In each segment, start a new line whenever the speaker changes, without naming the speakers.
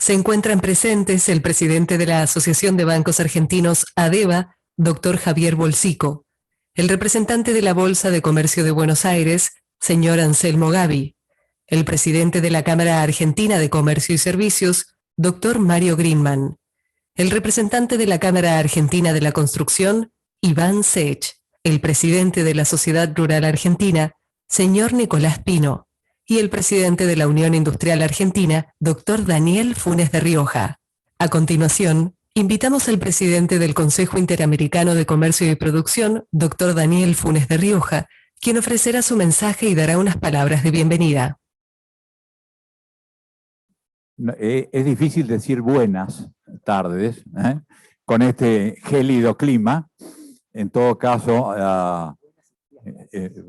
Se encuentran presentes el presidente de la Asociación de Bancos Argentinos, ADEBA, doctor Javier Bolsico, el representante de la Bolsa de Comercio de Buenos Aires, señor Anselmo Gavi, el presidente de la Cámara Argentina de Comercio y Servicios, doctor Mario Greenman, el representante de la Cámara Argentina de la Construcción, Iván Sech, el presidente de la Sociedad Rural Argentina, señor Nicolás Pino, y el presidente de la Unión Industrial Argentina, doctor Daniel Funes de Rioja. A continuación, invitamos al presidente del Consejo Interamericano de Comercio y Producción, doctor Daniel Funes de Rioja, quien ofrecerá su mensaje y dará unas palabras de bienvenida.
Es difícil decir buenas tardes, con este gélido clima. En todo caso,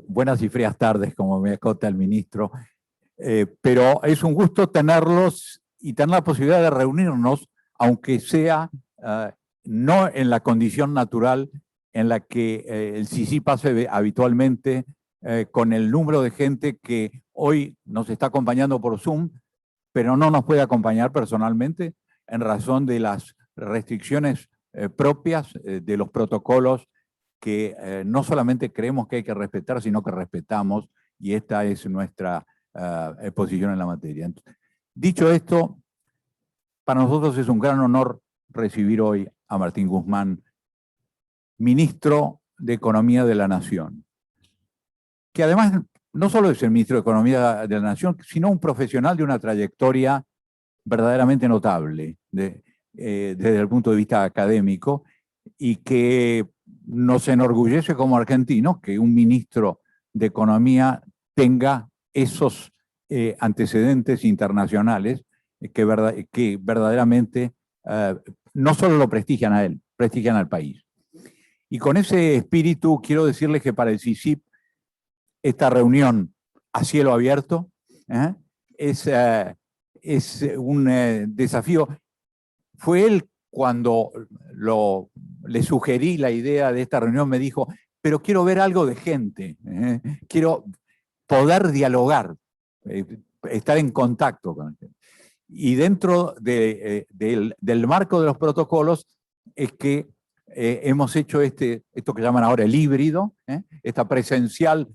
buenas y frías tardes, como me acota el ministro. Pero es un gusto tenerlos y tener la posibilidad de reunirnos, aunque sea no en la condición natural en la que el CICIP hace habitualmente, con el número de gente que hoy nos está acompañando por Zoom, pero no nos puede acompañar personalmente en razón de las restricciones propias de los protocolos que no solamente creemos que hay que respetar, sino que respetamos, y esta es nuestra posición en la materia. Dicho esto, para nosotros es un gran honor recibir hoy a Martín Guzmán, ministro de Economía de la Nación, que además no solo es el ministro de Economía de la Nación, sino un profesional de una trayectoria verdaderamente notable desde el punto de vista académico, y que nos enorgullece como argentinos que un ministro de Economía tenga esos antecedentes internacionales que verdaderamente no solo lo prestigian a él, prestigian al país. Y con ese espíritu quiero decirles que para el CICIP esta reunión a cielo abierto es un desafío. Fue él cuando le sugerí la idea de esta reunión, me dijo, pero quiero ver algo de gente, quiero poder dialogar, estar en contacto con gente. Y dentro del marco de los protocolos es que hemos hecho esto que llaman ahora el híbrido, esta presencial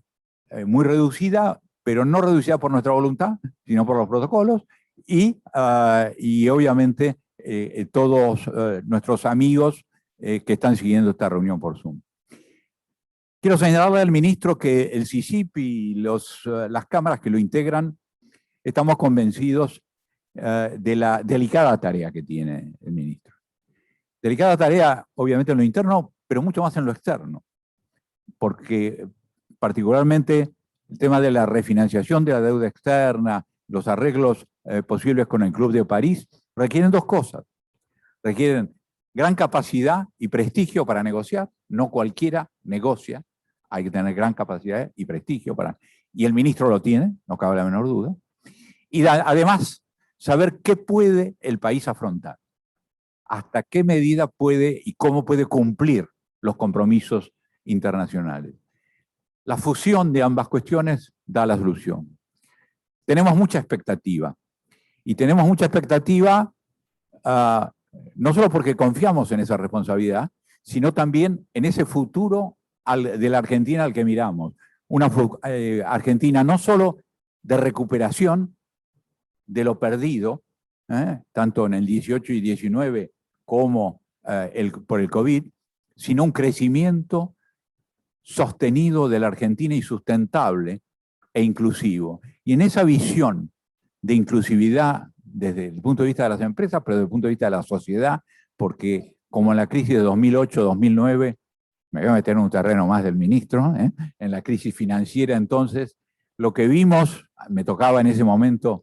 muy reducida, pero no reducida por nuestra voluntad, sino por los protocolos, y obviamente todos nuestros amigos que están siguiendo esta reunión por Zoom. Quiero señalarle al ministro que el CICIP y las cámaras que lo integran estamos convencidos de la delicada tarea que tiene el ministro. Delicada tarea, obviamente, en lo interno, pero mucho más en lo externo, porque particularmente el tema de la refinanciación de la deuda externa, los arreglos posibles con el Club de París, requieren dos cosas. Requieren gran capacidad y prestigio para negociar. No cualquiera negocia, hay que tener gran capacidad y prestigio y el ministro lo tiene, no cabe la menor duda. Y además, saber qué puede el país afrontar, hasta qué medida puede y cómo puede cumplir los compromisos internacionales. La fusión de ambas cuestiones da la solución. Tenemos mucha expectativa, y tenemos mucha expectativa no solo porque confiamos en esa responsabilidad, sino también en ese futuro de la Argentina al que miramos. Una Argentina no solo de recuperación de lo perdido, tanto en el 18 y 19 como por el COVID, sino un crecimiento sostenido de la Argentina y sustentable e inclusivo. Y en esa visión de inclusividad desde el punto de vista de las empresas, pero desde el punto de vista de la sociedad, porque como en la crisis de 2008-2009, me voy a meter en un terreno más del ministro, en la crisis financiera entonces, lo que vimos, me tocaba en ese momento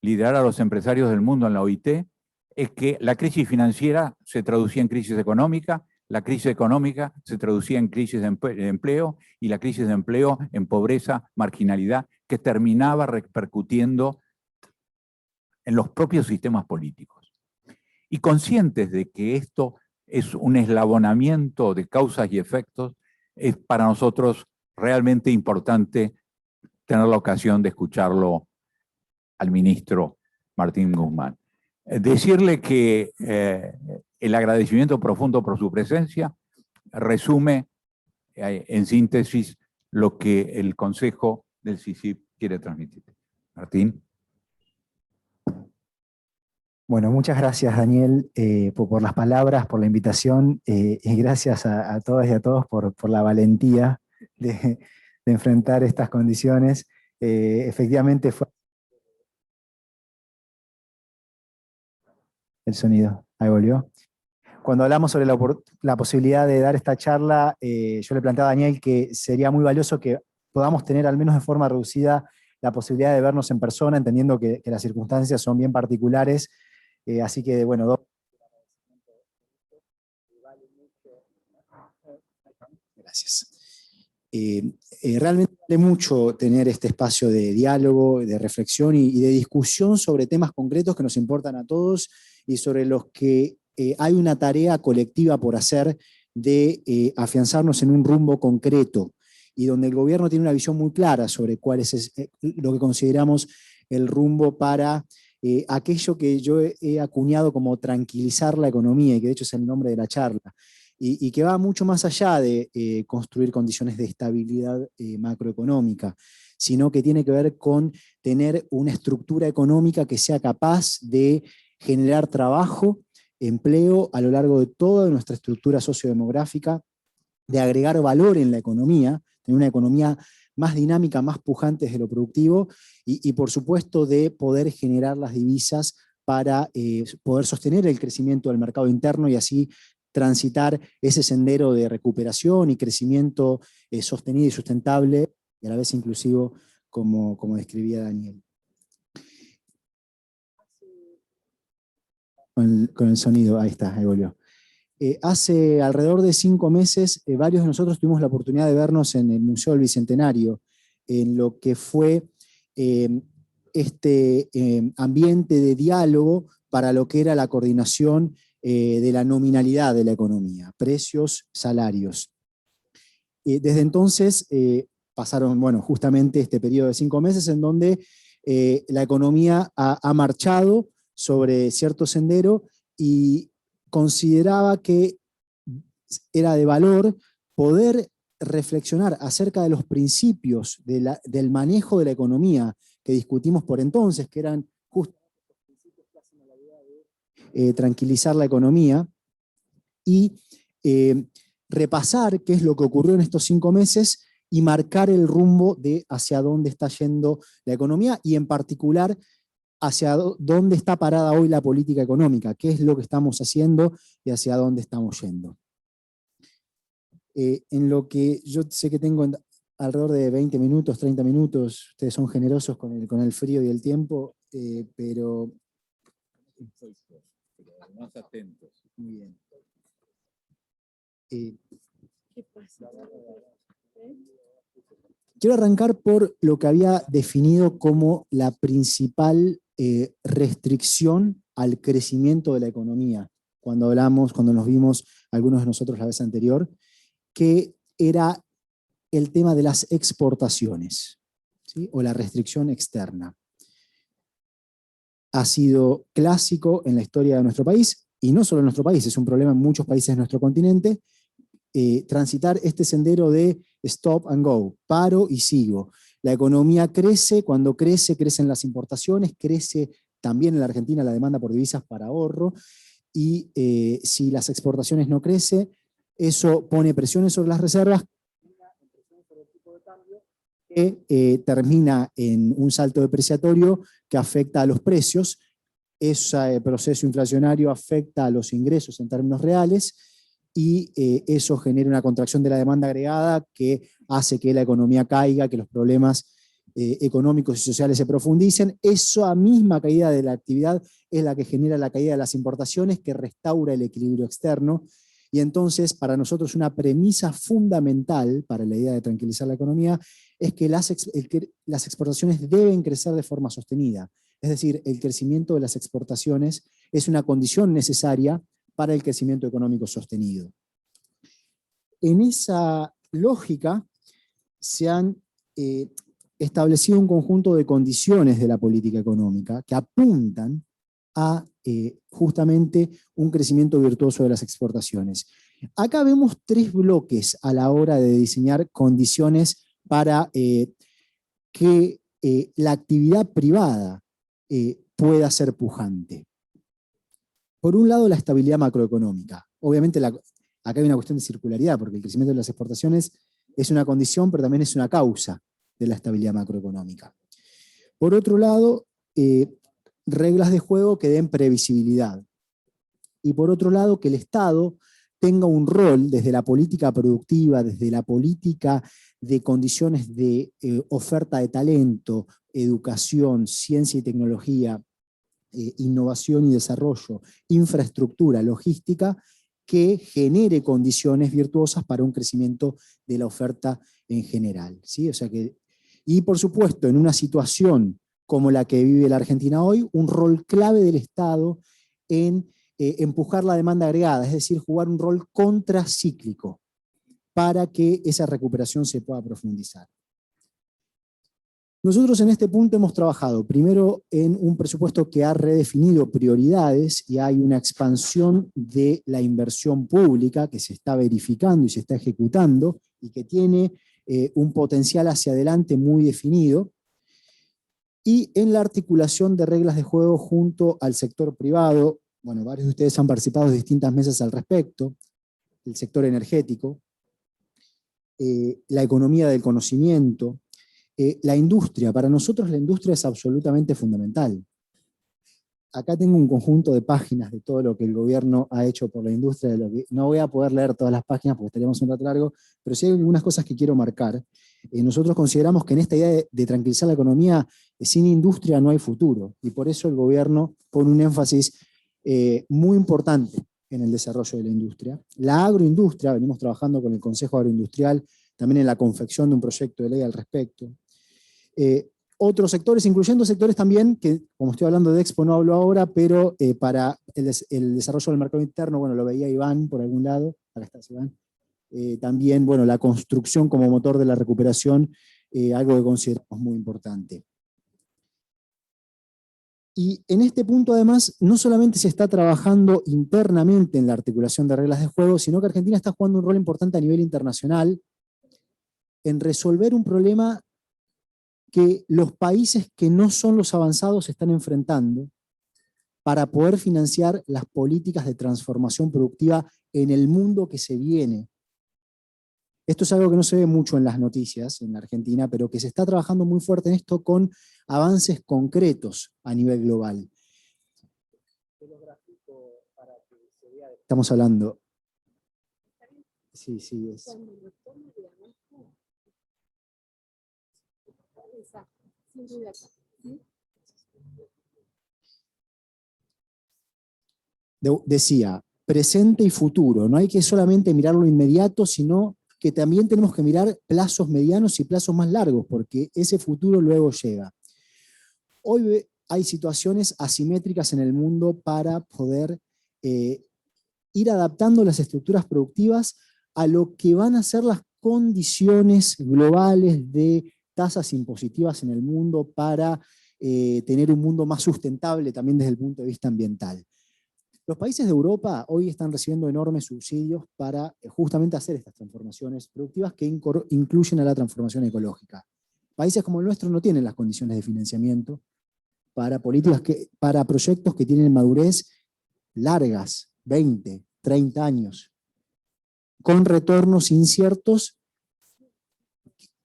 liderar a los empresarios del mundo en la OIT, es que la crisis financiera se traducía en crisis económica, la crisis económica se traducía en crisis de empleo, y la crisis de empleo en pobreza, marginalidad, que terminaba repercutiendo en los propios sistemas políticos. Y conscientes de que esto es un eslabonamiento de causas y efectos, es para nosotros realmente importante tener la ocasión de escucharlo al ministro Martín Guzmán. Decirle que el agradecimiento profundo por su presencia resume en síntesis lo que el Consejo del CICIP quiere transmitir. Martín.
Bueno, muchas gracias, Daniel, por las palabras, por la invitación, y gracias a todas y a todos por la valentía de enfrentar estas condiciones. Efectivamente fue el sonido, ahí volvió. Cuando hablamos sobre la posibilidad de dar esta charla, yo le planteaba a Daniel que sería muy valioso que podamos tener, al menos de forma reducida, la posibilidad de vernos en persona, entendiendo que las circunstancias son bien particulares. Así que, bueno, gracias. Realmente vale mucho tener este espacio de diálogo, de reflexión y de discusión sobre temas concretos que nos importan a todos y sobre los que hay una tarea colectiva por hacer de afianzarnos en un rumbo concreto y donde el gobierno tiene una visión muy clara sobre cuál es lo que consideramos el rumbo para aquello que yo he acuñado como tranquilizar la economía, y que de hecho es el nombre de la charla, y que va mucho más allá de construir condiciones de estabilidad macroeconómica, sino que tiene que ver con tener una estructura económica que sea capaz de generar trabajo, empleo a lo largo de toda nuestra estructura sociodemográfica, de agregar valor en la economía, tener una economía más dinámica, más pujante desde lo productivo, y por supuesto de poder generar las divisas para poder sostener el crecimiento del mercado interno y así transitar ese sendero de recuperación y crecimiento sostenido y sustentable, y a la vez inclusivo, como describía Daniel. Con el sonido, ahí está, ahí volvió. Hace alrededor de 5 meses, varios de nosotros tuvimos la oportunidad de vernos en el Museo del Bicentenario, en lo que fue este ambiente de diálogo para lo que era la coordinación de la nominalidad de la economía, precios, salarios. Desde entonces pasaron, bueno, justamente este periodo de 5 meses en donde la economía ha marchado sobre cierto sendero y consideraba que era de valor poder reflexionar acerca de los principios del manejo de la economía que discutimos por entonces, que eran justamente los principios que hacen la idea de tranquilizar la economía, y repasar qué es lo que ocurrió en estos 5 meses y marcar el rumbo de hacia dónde está yendo la economía, y en particular hacia dónde está parada hoy la política económica, qué es lo que estamos haciendo y hacia dónde estamos yendo. En lo que yo sé que tengo alrededor de 20 minutos, 30 minutos, ustedes son generosos con el frío y el tiempo, pero...
Más atentos.
Muy bien.
¿Qué pasa?
Quiero arrancar por lo que había definido como la principal restricción al crecimiento de la economía, cuando nos vimos algunos de nosotros la vez anterior, que era el tema de las exportaciones, ¿sí? O la restricción externa. Ha sido clásico en la historia de nuestro país, y no solo en nuestro país, es un problema en muchos países de nuestro continente, transitar este sendero de stop and go, paro y sigo. La economía crece, cuando crecen las importaciones, crece también en la Argentina la demanda por divisas para ahorro, y si las exportaciones no crecen, eso pone presiones sobre las reservas, que termina en un salto depreciatorio que afecta a los precios. Ese proceso inflacionario afecta a los ingresos en términos reales, y eso genera una contracción de la demanda agregada que hace que la economía caiga, que los problemas económicos y sociales se profundicen. Esa misma caída de la actividad es la que genera la caída de las importaciones, que restaura el equilibrio externo, y entonces para nosotros una premisa fundamental para la idea de tranquilizar la economía es que las exportaciones deben crecer de forma sostenida. Es decir, el crecimiento de las exportaciones es una condición necesaria para el crecimiento económico sostenido. En esa lógica se han establecido un conjunto de condiciones de la política económica que apuntan a justamente un crecimiento virtuoso de las exportaciones. Acá vemos 3 bloques a la hora de diseñar condiciones para que la actividad privada pueda ser pujante. Por un lado, la estabilidad macroeconómica. Obviamente acá hay una cuestión de circularidad, porque el crecimiento de las exportaciones es una condición, pero también es una causa de la estabilidad macroeconómica. Por otro lado, reglas de juego que den previsibilidad. Y por otro lado, que el Estado tenga un rol desde la política productiva, desde la política de condiciones de oferta de talento, educación, ciencia y tecnología, innovación y desarrollo, infraestructura, logística, que genere condiciones virtuosas para un crecimiento de la oferta en general, ¿sí? O sea que, y por supuesto, en una situación como la que vive la Argentina hoy, un rol clave del Estado en empujar la demanda agregada, es decir, jugar un rol contracíclico para que esa recuperación se pueda profundizar. Nosotros en este punto hemos trabajado primero en un presupuesto que ha redefinido prioridades y hay una expansión de la inversión pública que se está verificando y se está ejecutando y que tiene un potencial hacia adelante muy definido. Y en la articulación de reglas de juego junto al sector privado, bueno, varios de ustedes han participado en distintas mesas al respecto, el sector energético, la economía del conocimiento, la industria. Para nosotros la industria es absolutamente fundamental. Acá tengo un conjunto de páginas de todo lo que el gobierno ha hecho por la industria, no voy a poder leer todas las páginas porque estaríamos un rato largo, pero sí hay algunas cosas que quiero marcar. Nosotros consideramos que en esta idea de tranquilizar la economía, sin industria no hay futuro, y por eso el gobierno pone un énfasis muy importante en el desarrollo de la industria. La agroindustria, venimos trabajando con el Consejo Agroindustrial, también en la confección de un proyecto de ley al respecto. Otros sectores, incluyendo sectores también, que como estoy hablando de Expo no hablo ahora, pero para el desarrollo del mercado interno, bueno, lo veía Iván por algún lado, acá está Iván. También, bueno, la construcción como motor de la recuperación, algo que consideramos muy importante. Y en este punto, además, no solamente se está trabajando internamente en la articulación de reglas de juego, sino que Argentina está jugando un rol importante a nivel internacional en resolver un problema que los países que no son los avanzados están enfrentando para poder financiar las políticas de transformación productiva en el mundo que se viene. Esto es algo que no se ve mucho en las noticias en la Argentina, pero que se está trabajando muy fuerte en esto con avances concretos a nivel global. Estamos hablando. Sí, sí, es. Decía, presente y futuro. No hay que solamente mirar lo inmediato, sino que también tenemos que mirar plazos medianos y plazos más largos, porque ese futuro luego llega. Hoy hay situaciones asimétricas en el mundo para poder ir adaptando las estructuras productivas a lo que van a ser las condiciones globales de tasas impositivas en el mundo para tener un mundo más sustentable también desde el punto de vista ambiental. Los países de Europa hoy están recibiendo enormes subsidios para justamente hacer estas transformaciones productivas que incluyen a la transformación ecológica. Países como el nuestro no tienen las condiciones de financiamiento para políticas para proyectos que tienen madurez largas, 20, 30 años, con retornos inciertos,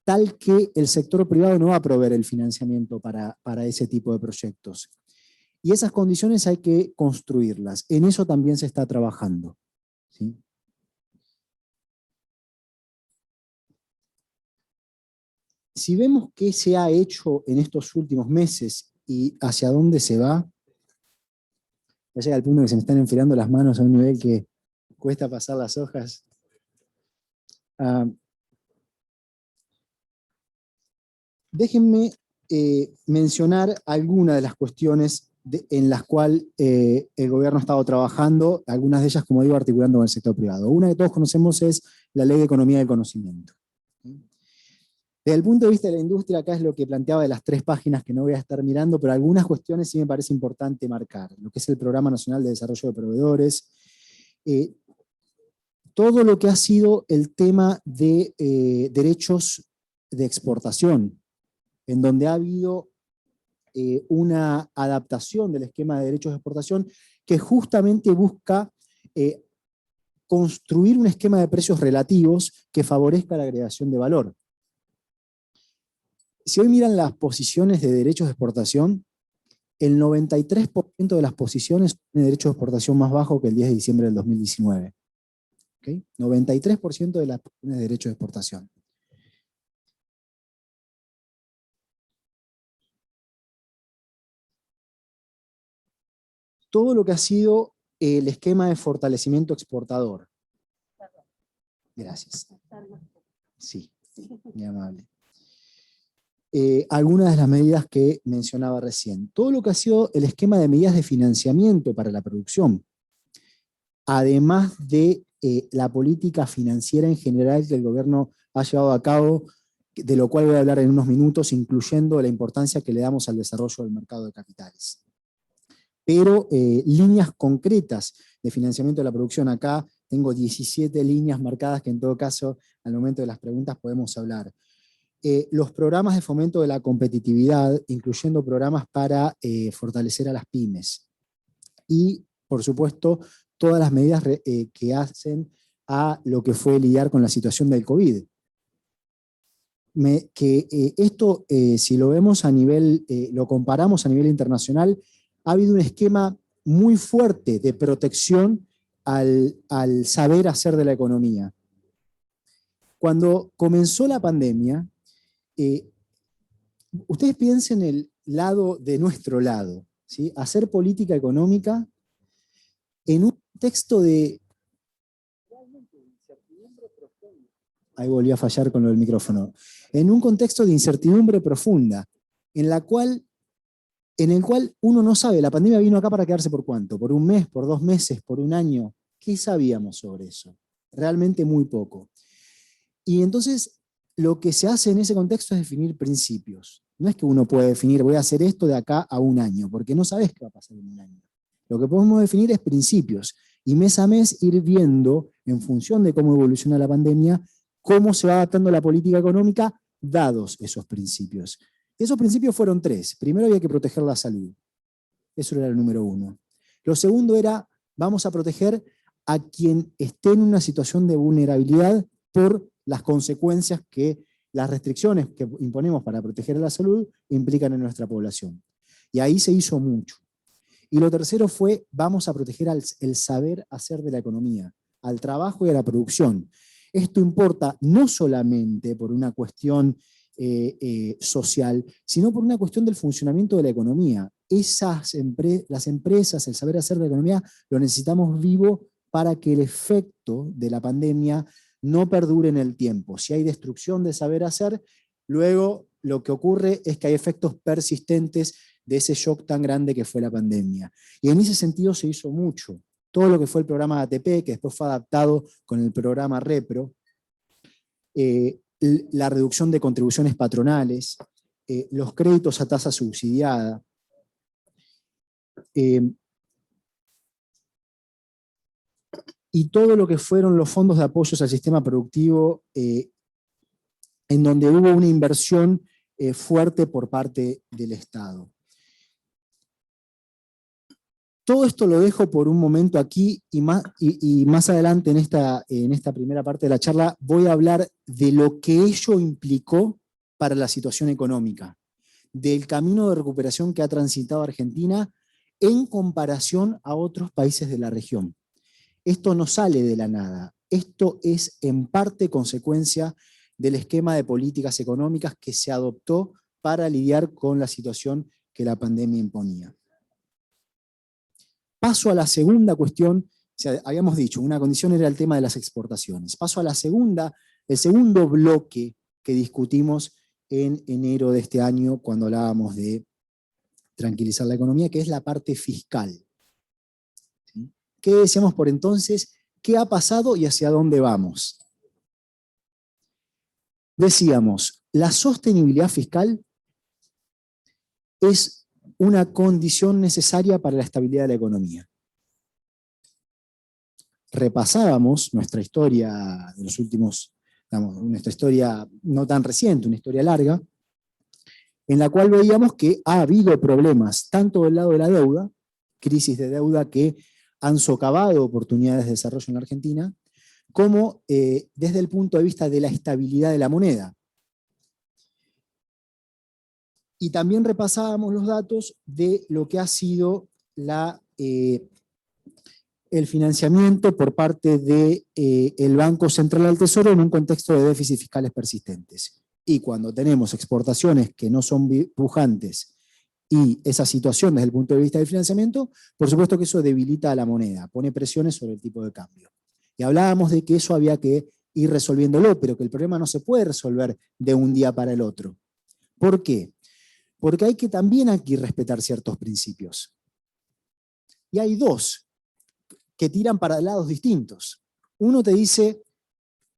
tal que el sector privado no va a proveer el financiamiento para ese tipo de proyectos. Y esas condiciones hay que construirlas. En eso también se está trabajando, ¿sí? Si vemos qué se ha hecho en estos últimos meses y hacia dónde se va, ya llega el punto que se me están enfriando las manos a un nivel que cuesta pasar las hojas. Déjenme mencionar algunas de las cuestiones en las cuales el gobierno ha estado trabajando, algunas de ellas, como digo, articulando con el sector privado. Una que todos conocemos es la Ley de Economía del Conocimiento. Desde el punto de vista de la industria, acá es lo que planteaba de las 3 páginas que no voy a estar mirando, pero algunas cuestiones sí me parece importante marcar. Lo que es el Programa Nacional de Desarrollo de Proveedores, todo lo que ha sido el tema de derechos de exportación, en donde ha habido una adaptación del esquema de derechos de exportación que justamente busca construir un esquema de precios relativos que favorezca la agregación de valor. Si hoy miran las posiciones de derechos de exportación, el 93% de las posiciones tiene derechos de exportación más bajo que el 10 de diciembre del 2019. ¿Okay? 93% de las posiciones de derechos de exportación. Todo lo que ha sido el esquema de fortalecimiento exportador. Gracias. Sí, muy amable. Algunas de las medidas que mencionaba recién. Todo lo que ha sido el esquema de medidas de financiamiento para la producción, además de la política financiera en general que el gobierno ha llevado a cabo, de lo cual voy a hablar en unos minutos, incluyendo la importancia que le damos al desarrollo del mercado de capitales. Pero líneas concretas de financiamiento de la producción, acá tengo 17 líneas marcadas que en todo caso, al momento de las preguntas podemos hablar. Los programas de fomento de la competitividad, incluyendo programas para fortalecer a las pymes. Y, por supuesto, todas las medidas que hacen a lo que fue lidiar con la situación del COVID. Esto, si lo vemos a nivel, lo comparamos a nivel internacional, ha habido un esquema muy fuerte de protección al saber hacer de la economía. Cuando comenzó la pandemia, ustedes piensen en el lado de nuestro lado, ¿sí? Hacer política económica en un contexto de... Ahí volví a fallar con lo del micrófono. En un contexto de incertidumbre profunda, en el cual uno no sabe, la pandemia vino acá para quedarse por cuánto, por un mes, por 2 meses, por un año. ¿Qué sabíamos sobre eso? Realmente muy poco. Y entonces, lo que se hace en ese contexto es definir principios. No es que uno puede definir, voy a hacer esto de acá a un año, porque no sabes qué va a pasar en un año. Lo que podemos definir es principios, y mes a mes ir viendo, en función de cómo evoluciona la pandemia, cómo se va adaptando la política económica, dados esos principios. Esos principios fueron 3. Primero había que proteger la salud. Eso era el número 1. Lo segundo era, vamos a proteger a quien esté en una situación de vulnerabilidad por las consecuencias que las restricciones que imponemos para proteger la salud implican en nuestra población. Y ahí se hizo mucho. Y lo tercero fue, vamos a proteger el saber hacer de la economía, al trabajo y a la producción. Esto importa no solamente por una cuestión social, sino por una cuestión del funcionamiento de la economía. Las empresas, el saber hacer de la economía, lo necesitamos vivo para que el efecto de la pandemia no perdure en el tiempo. Si hay destrucción de saber hacer, luego lo que ocurre es que hay efectos persistentes de ese shock tan grande que fue la pandemia. Y en ese sentido se hizo mucho. Todo lo que fue el programa ATP, que después fue adaptado con el programa REPRO, la reducción de contribuciones patronales, los créditos a tasa subsidiada, y todo lo que fueron los fondos de apoyos al sistema productivo, en donde hubo una inversión fuerte por parte del Estado. Todo esto lo dejo por un momento aquí y más adelante en esta primera parte de la charla voy a hablar de lo que ello implicó para la situación económica, del camino de recuperación que ha transitado Argentina en comparación a otros países de la región. Esto no sale de la nada, esto es en parte consecuencia del esquema de políticas económicas que se adoptó para lidiar con la situación que la pandemia imponía. Paso a la segunda cuestión, o sea, habíamos dicho, una condición era el tema de las exportaciones. Paso a la segunda, el segundo bloque que discutimos en enero de este año cuando hablábamos de tranquilizar la economía, que es la parte fiscal. ¿Sí? ¿Qué decíamos por entonces? ¿Qué ha pasado y hacia dónde vamos? Decíamos, la sostenibilidad fiscal es una condición necesaria para la estabilidad de la economía. Repasábamos nuestra historia de los últimos, digamos, nuestra historia no tan reciente, una historia larga, en la cual veíamos que ha habido problemas tanto del lado de la deuda, crisis de deuda que han socavado oportunidades de desarrollo en la Argentina, como desde el punto de vista de la estabilidad de la moneda. Y también repasábamos los datos de lo que ha sido el financiamiento por parte del Banco Central del Tesoro en un contexto de déficits fiscales persistentes. Y cuando tenemos exportaciones que no son pujantes y esa situación desde el punto de vista del financiamiento, por supuesto que eso debilita a la moneda, pone presiones sobre el tipo de cambio. Y hablábamos de que eso había que ir resolviéndolo, pero que el problema no se puede resolver de un día para el otro. ¿Por qué? Porque hay que también aquí respetar ciertos principios. Y hay dos que tiran para lados distintos. Uno te dice,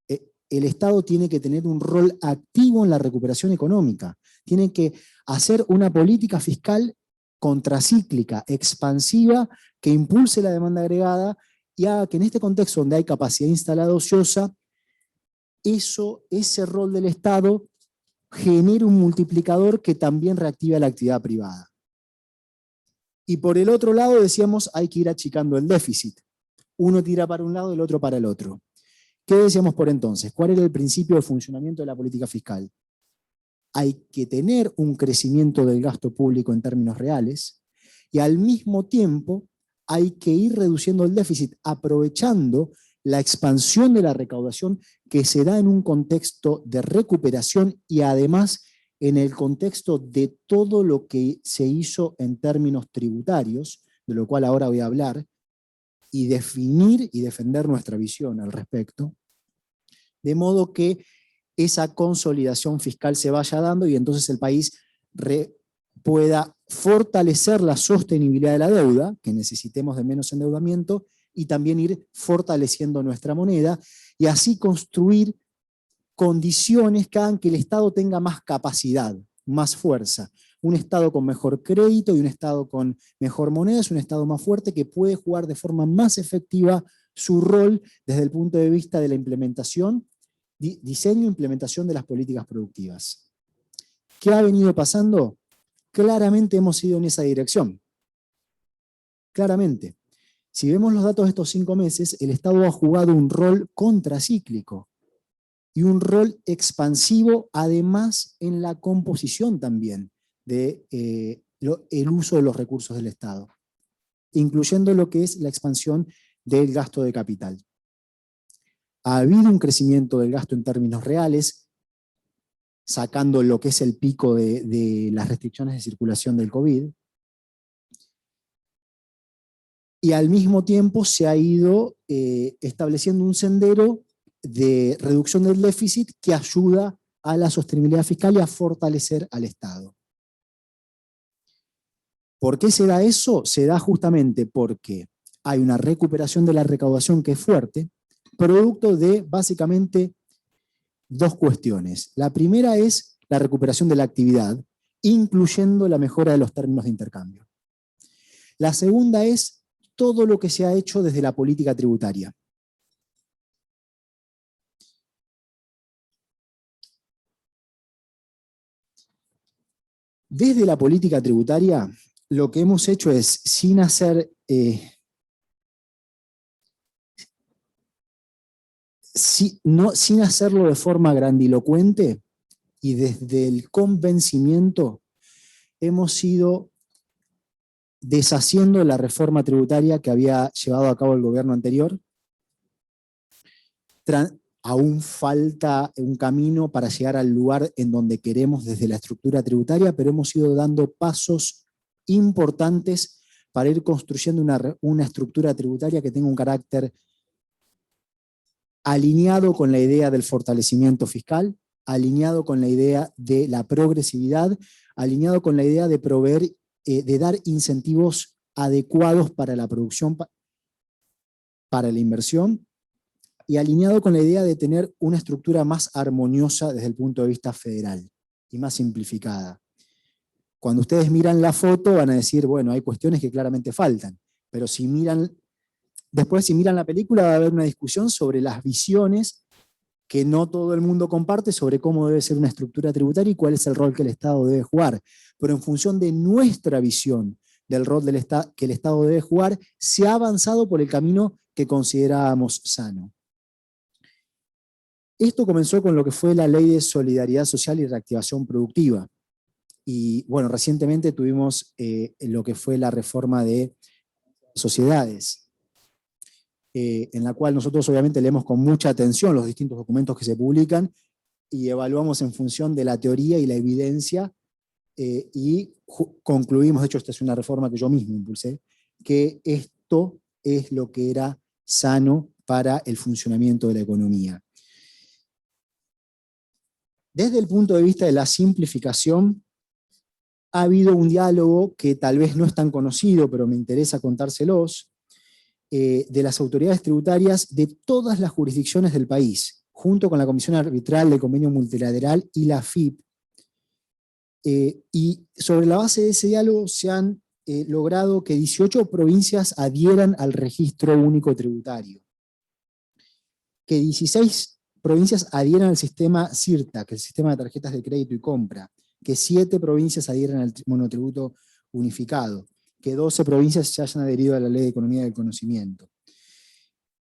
el Estado tiene que tener un rol activo en la recuperación económica, tiene que hacer una política fiscal contracíclica, expansiva, que impulse la demanda agregada y haga que en este contexto donde hay capacidad instalada ociosa, ese rol del Estado genere un multiplicador que también reactiva la actividad privada. Y por el otro lado decíamos, hay que ir achicando el déficit. Uno tira para un lado, el otro para el otro. ¿Qué decíamos por entonces? ¿Cuál era el principio de funcionamiento de la política fiscal? Hay que tener un crecimiento del gasto público en términos reales y al mismo tiempo hay que ir reduciendo el déficit, aprovechando la expansión de la recaudación que se da en un contexto de recuperación y además en el contexto de todo lo que se hizo en términos tributarios, de lo cual ahora voy a hablar, y definir y defender nuestra visión al respecto, de modo que esa consolidación fiscal se vaya dando y entonces el país pueda fortalecer la sostenibilidad de la deuda, que necesitemos de menos endeudamiento, y también ir fortaleciendo nuestra moneda, y así construir condiciones que hagan que el Estado tenga más capacidad, más fuerza. Un Estado con mejor crédito y un Estado con mejor moneda es un Estado más fuerte que puede jugar de forma más efectiva su rol desde el punto de vista de la implementación, diseño e implementación de las políticas productivas. ¿Qué ha venido pasando? Claramente hemos ido en esa dirección. Claramente. Si vemos los datos de estos 5 meses, el Estado ha jugado un rol contracíclico y un rol expansivo, además en la composición también del uso de los recursos del Estado, incluyendo lo que es la expansión del gasto de capital. Ha habido un crecimiento del gasto en términos reales, sacando lo que es el pico de las restricciones de circulación del COVID, y al mismo tiempo se ha ido estableciendo un sendero de reducción del déficit que ayuda a la sostenibilidad fiscal y a fortalecer al Estado. ¿Por qué se da eso? Se da justamente porque hay una recuperación de la recaudación que es fuerte, producto de básicamente 2 cuestiones. La primera es la recuperación de la actividad, incluyendo la mejora de los términos de intercambio. La segunda es todo lo que se ha hecho desde la política tributaria. Desde la política tributaria, lo que hemos hecho es, sin hacerlo de forma grandilocuente y desde el convencimiento, hemos ido deshaciendo la reforma tributaria que había llevado a cabo el gobierno anterior. Aún falta un camino para llegar al lugar en donde queremos desde la estructura tributaria, pero hemos ido dando pasos importantes para ir construyendo una estructura tributaria que tenga un carácter alineado con la idea del fortalecimiento fiscal, alineado con la idea de la progresividad, alineado con la idea de proveer, de dar incentivos adecuados para la producción, para la inversión, y alineado con la idea de tener una estructura más armoniosa desde el punto de vista federal y más simplificada. Cuando ustedes miran la foto van a decir, bueno, hay cuestiones que claramente faltan, pero después si miran la película va a haber una discusión sobre las visiones que no todo el mundo comparte sobre cómo debe ser una estructura tributaria y cuál es el rol que el Estado debe jugar. Pero en función de nuestra visión del rol que el Estado debe jugar, se ha avanzado por el camino que considerábamos sano. Esto comenzó con lo que fue la Ley de Solidaridad Social y Reactivación Productiva. Y bueno, recientemente tuvimos lo que fue la reforma de sociedades, en la cual nosotros obviamente leemos con mucha atención los distintos documentos que se publican y evaluamos en función de la teoría y la evidencia y concluimos, de hecho esta es una reforma que yo mismo impulsé, que esto es lo que era sano para el funcionamiento de la economía. Desde el punto de vista de la simplificación, ha habido un diálogo que tal vez no es tan conocido, pero me interesa contárselos, de las autoridades tributarias de todas las jurisdicciones del país, junto con la Comisión Arbitral del Convenio Multilateral y la FIP. Y sobre la base de ese diálogo se han logrado que 18 provincias adhieran al registro único tributario, que 16 provincias adhieran al sistema CIRTA, que es el sistema de tarjetas de crédito y compra, que 7 provincias adhieran al monotributo unificado, que 12 provincias ya hayan adherido a la Ley de Economía del Conocimiento,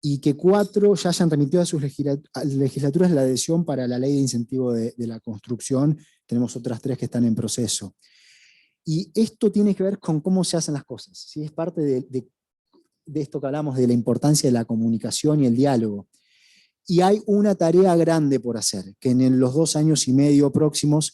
y que 4 ya hayan remitido a sus legislaturas la adhesión para la Ley de Incentivo de la Construcción. Tenemos otras 3 que están en proceso. Y esto tiene que ver con cómo se hacen las cosas, ¿sí? Es parte de esto que hablamos de la importancia de la comunicación y el diálogo. Y hay una tarea grande por hacer, que en los 2 años y medio próximos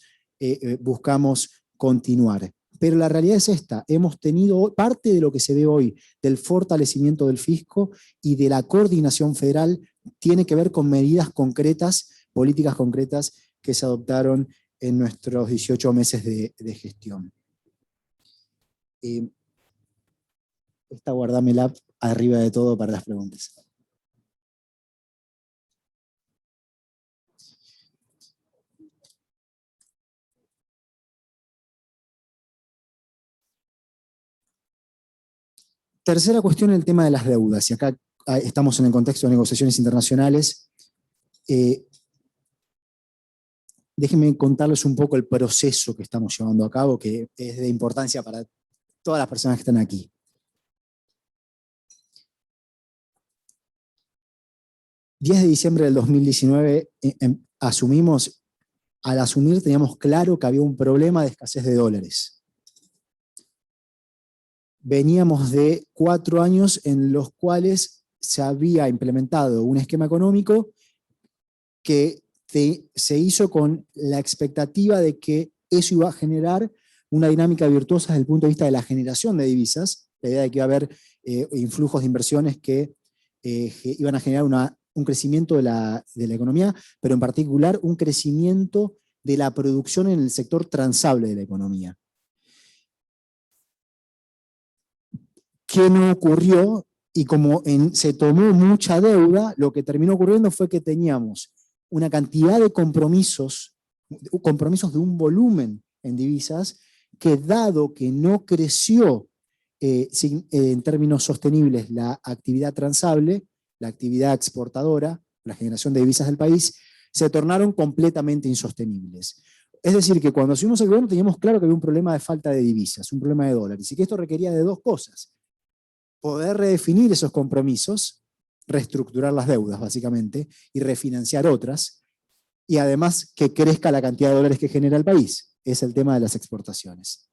buscamos continuar. Pero la realidad es esta, hemos tenido parte de lo que se ve hoy, del fortalecimiento del fisco y de la coordinación federal, tiene que ver con medidas concretas, políticas concretas que se adoptaron en nuestros 18 meses de gestión. Esta guardámela arriba de todo para las preguntas. Tercera cuestión, el tema de las deudas. Y acá estamos en el contexto de negociaciones internacionales. Déjenme contarles un poco el proceso que estamos llevando a cabo, que es de importancia para todas las personas que están aquí. El 10 de diciembre del 2019 al asumir teníamos claro que había un problema de escasez de dólares. Veníamos de 4 años en los cuales se había implementado un esquema económico que se hizo con la expectativa de que eso iba a generar una dinámica virtuosa desde el punto de vista de la generación de divisas, la idea de que iba a haber influjos de inversiones que iban a generar un crecimiento de la economía, pero en particular un crecimiento de la producción en el sector transable de la economía. ¿Qué no ocurrió? Y como se tomó mucha deuda, lo que terminó ocurriendo fue que teníamos una cantidad de compromisos de un volumen en divisas, que dado que no creció en términos sostenibles la actividad transable, la actividad exportadora, la generación de divisas del país, se tornaron completamente insostenibles. Es decir, que cuando asumimos el gobierno teníamos claro que había un problema de falta de divisas, un problema de dólares, y que esto requería de 2 cosas. Poder redefinir esos compromisos, reestructurar las deudas básicamente, y refinanciar otras, y además que crezca la cantidad de dólares que genera el país. Es el tema de las exportaciones.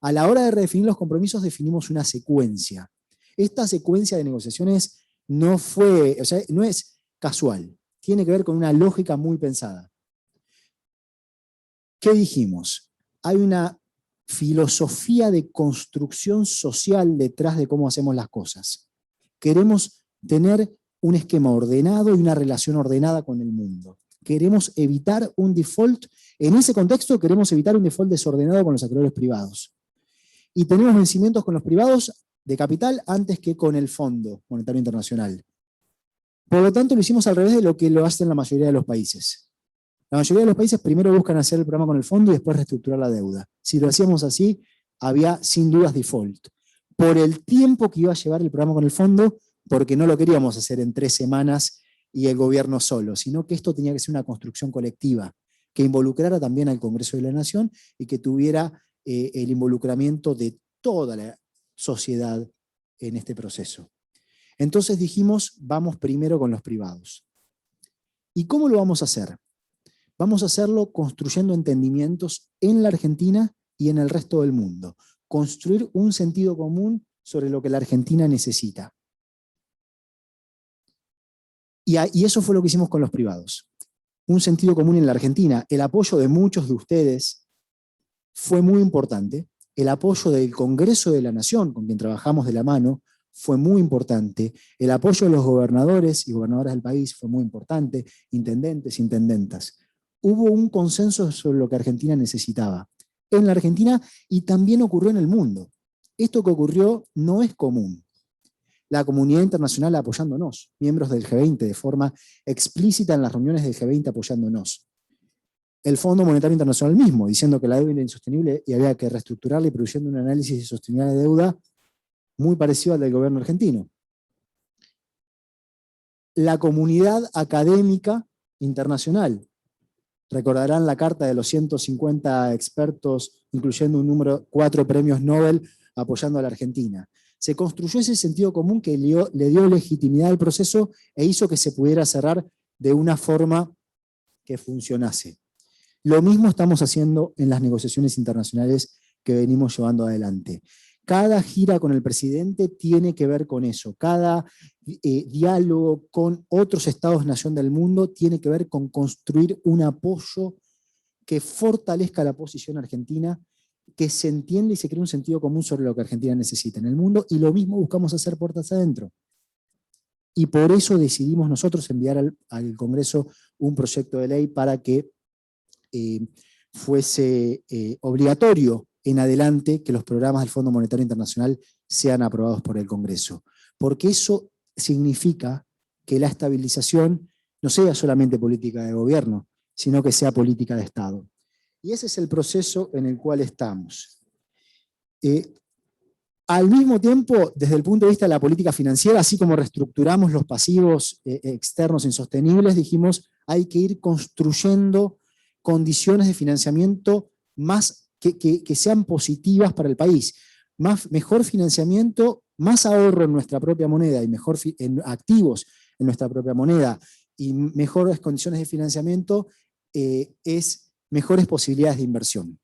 A la hora de redefinir los compromisos definimos una secuencia. Esta secuencia de negociaciones no es casual, tiene que ver con una lógica muy pensada. ¿Qué dijimos? Hay una filosofía de construcción social detrás de cómo hacemos las cosas. Queremos tener un esquema ordenado y una relación ordenada con el mundo. Queremos evitar un default, en ese contexto queremos evitar un default desordenado con los acreedores privados. Y tenemos vencimientos con los privados de capital antes que con el Fondo Monetario Internacional. Por lo tanto, lo hicimos al revés de lo que lo hacen la mayoría de los países. La mayoría de los países primero buscan hacer el programa con el fondo y después reestructurar la deuda. Si lo hacíamos así, había sin dudas default. Por el tiempo que iba a llevar el programa con el fondo, porque no lo queríamos hacer en 3 semanas y el gobierno solo, sino que esto tenía que ser una construcción colectiva, que involucrara también al Congreso de la Nación y que tuviera el involucramiento de toda la sociedad en este proceso. Entonces dijimos, vamos primero con los privados. ¿Y cómo lo vamos a hacer? Vamos a hacerlo construyendo entendimientos en la Argentina y en el resto del mundo. Construir un sentido común sobre lo que la Argentina necesita. Y eso fue lo que hicimos con los privados. Un sentido común en la Argentina. El apoyo de muchos de ustedes fue muy importante. El apoyo del Congreso de la Nación, con quien trabajamos de la mano, fue muy importante. El apoyo de los gobernadores y gobernadoras del país fue muy importante. Intendentes, intendentas. Hubo un consenso sobre lo que Argentina necesitaba. En la Argentina y también ocurrió en el mundo. Esto que ocurrió no es común. La comunidad internacional apoyándonos, miembros del G20 de forma explícita en las reuniones del G20 apoyándonos. El Fondo Monetario Internacional mismo, diciendo que la deuda era insostenible y había que reestructurarla y produciendo un análisis de sostenibilidad de deuda muy parecido al del gobierno argentino. La comunidad académica internacional. Recordarán la carta de los 150 expertos, incluyendo un número 4 premios Nobel, apoyando a la Argentina. Se construyó ese sentido común que le dio legitimidad al proceso e hizo que se pudiera cerrar de una forma que funcionase. Lo mismo estamos haciendo en las negociaciones internacionales que venimos llevando adelante. Cada gira con el presidente tiene que ver con eso. Cada diálogo con otros estados-nación del mundo tiene que ver con construir un apoyo que fortalezca la posición argentina, que se entienda y se cree un sentido común sobre lo que Argentina necesita en el mundo, y lo mismo buscamos hacer puertas adentro. Y por eso decidimos nosotros enviar al Congreso un proyecto de ley para que fuese obligatorio en adelante que los programas del Fondo Monetario Internacional sean aprobados por el Congreso. Porque eso significa que la estabilización no sea solamente política de gobierno, sino que sea política de Estado. Y ese es el proceso en el cual estamos. Al mismo tiempo, desde el punto de vista de la política financiera, así como reestructuramos los pasivos externos insostenibles, dijimos hay que ir construyendo condiciones de financiamiento más que sean positivas para el país. Mejor financiamiento, más ahorro en nuestra propia moneda y mejor en activos en nuestra propia moneda y mejores condiciones de financiamiento es mejores posibilidades de inversión.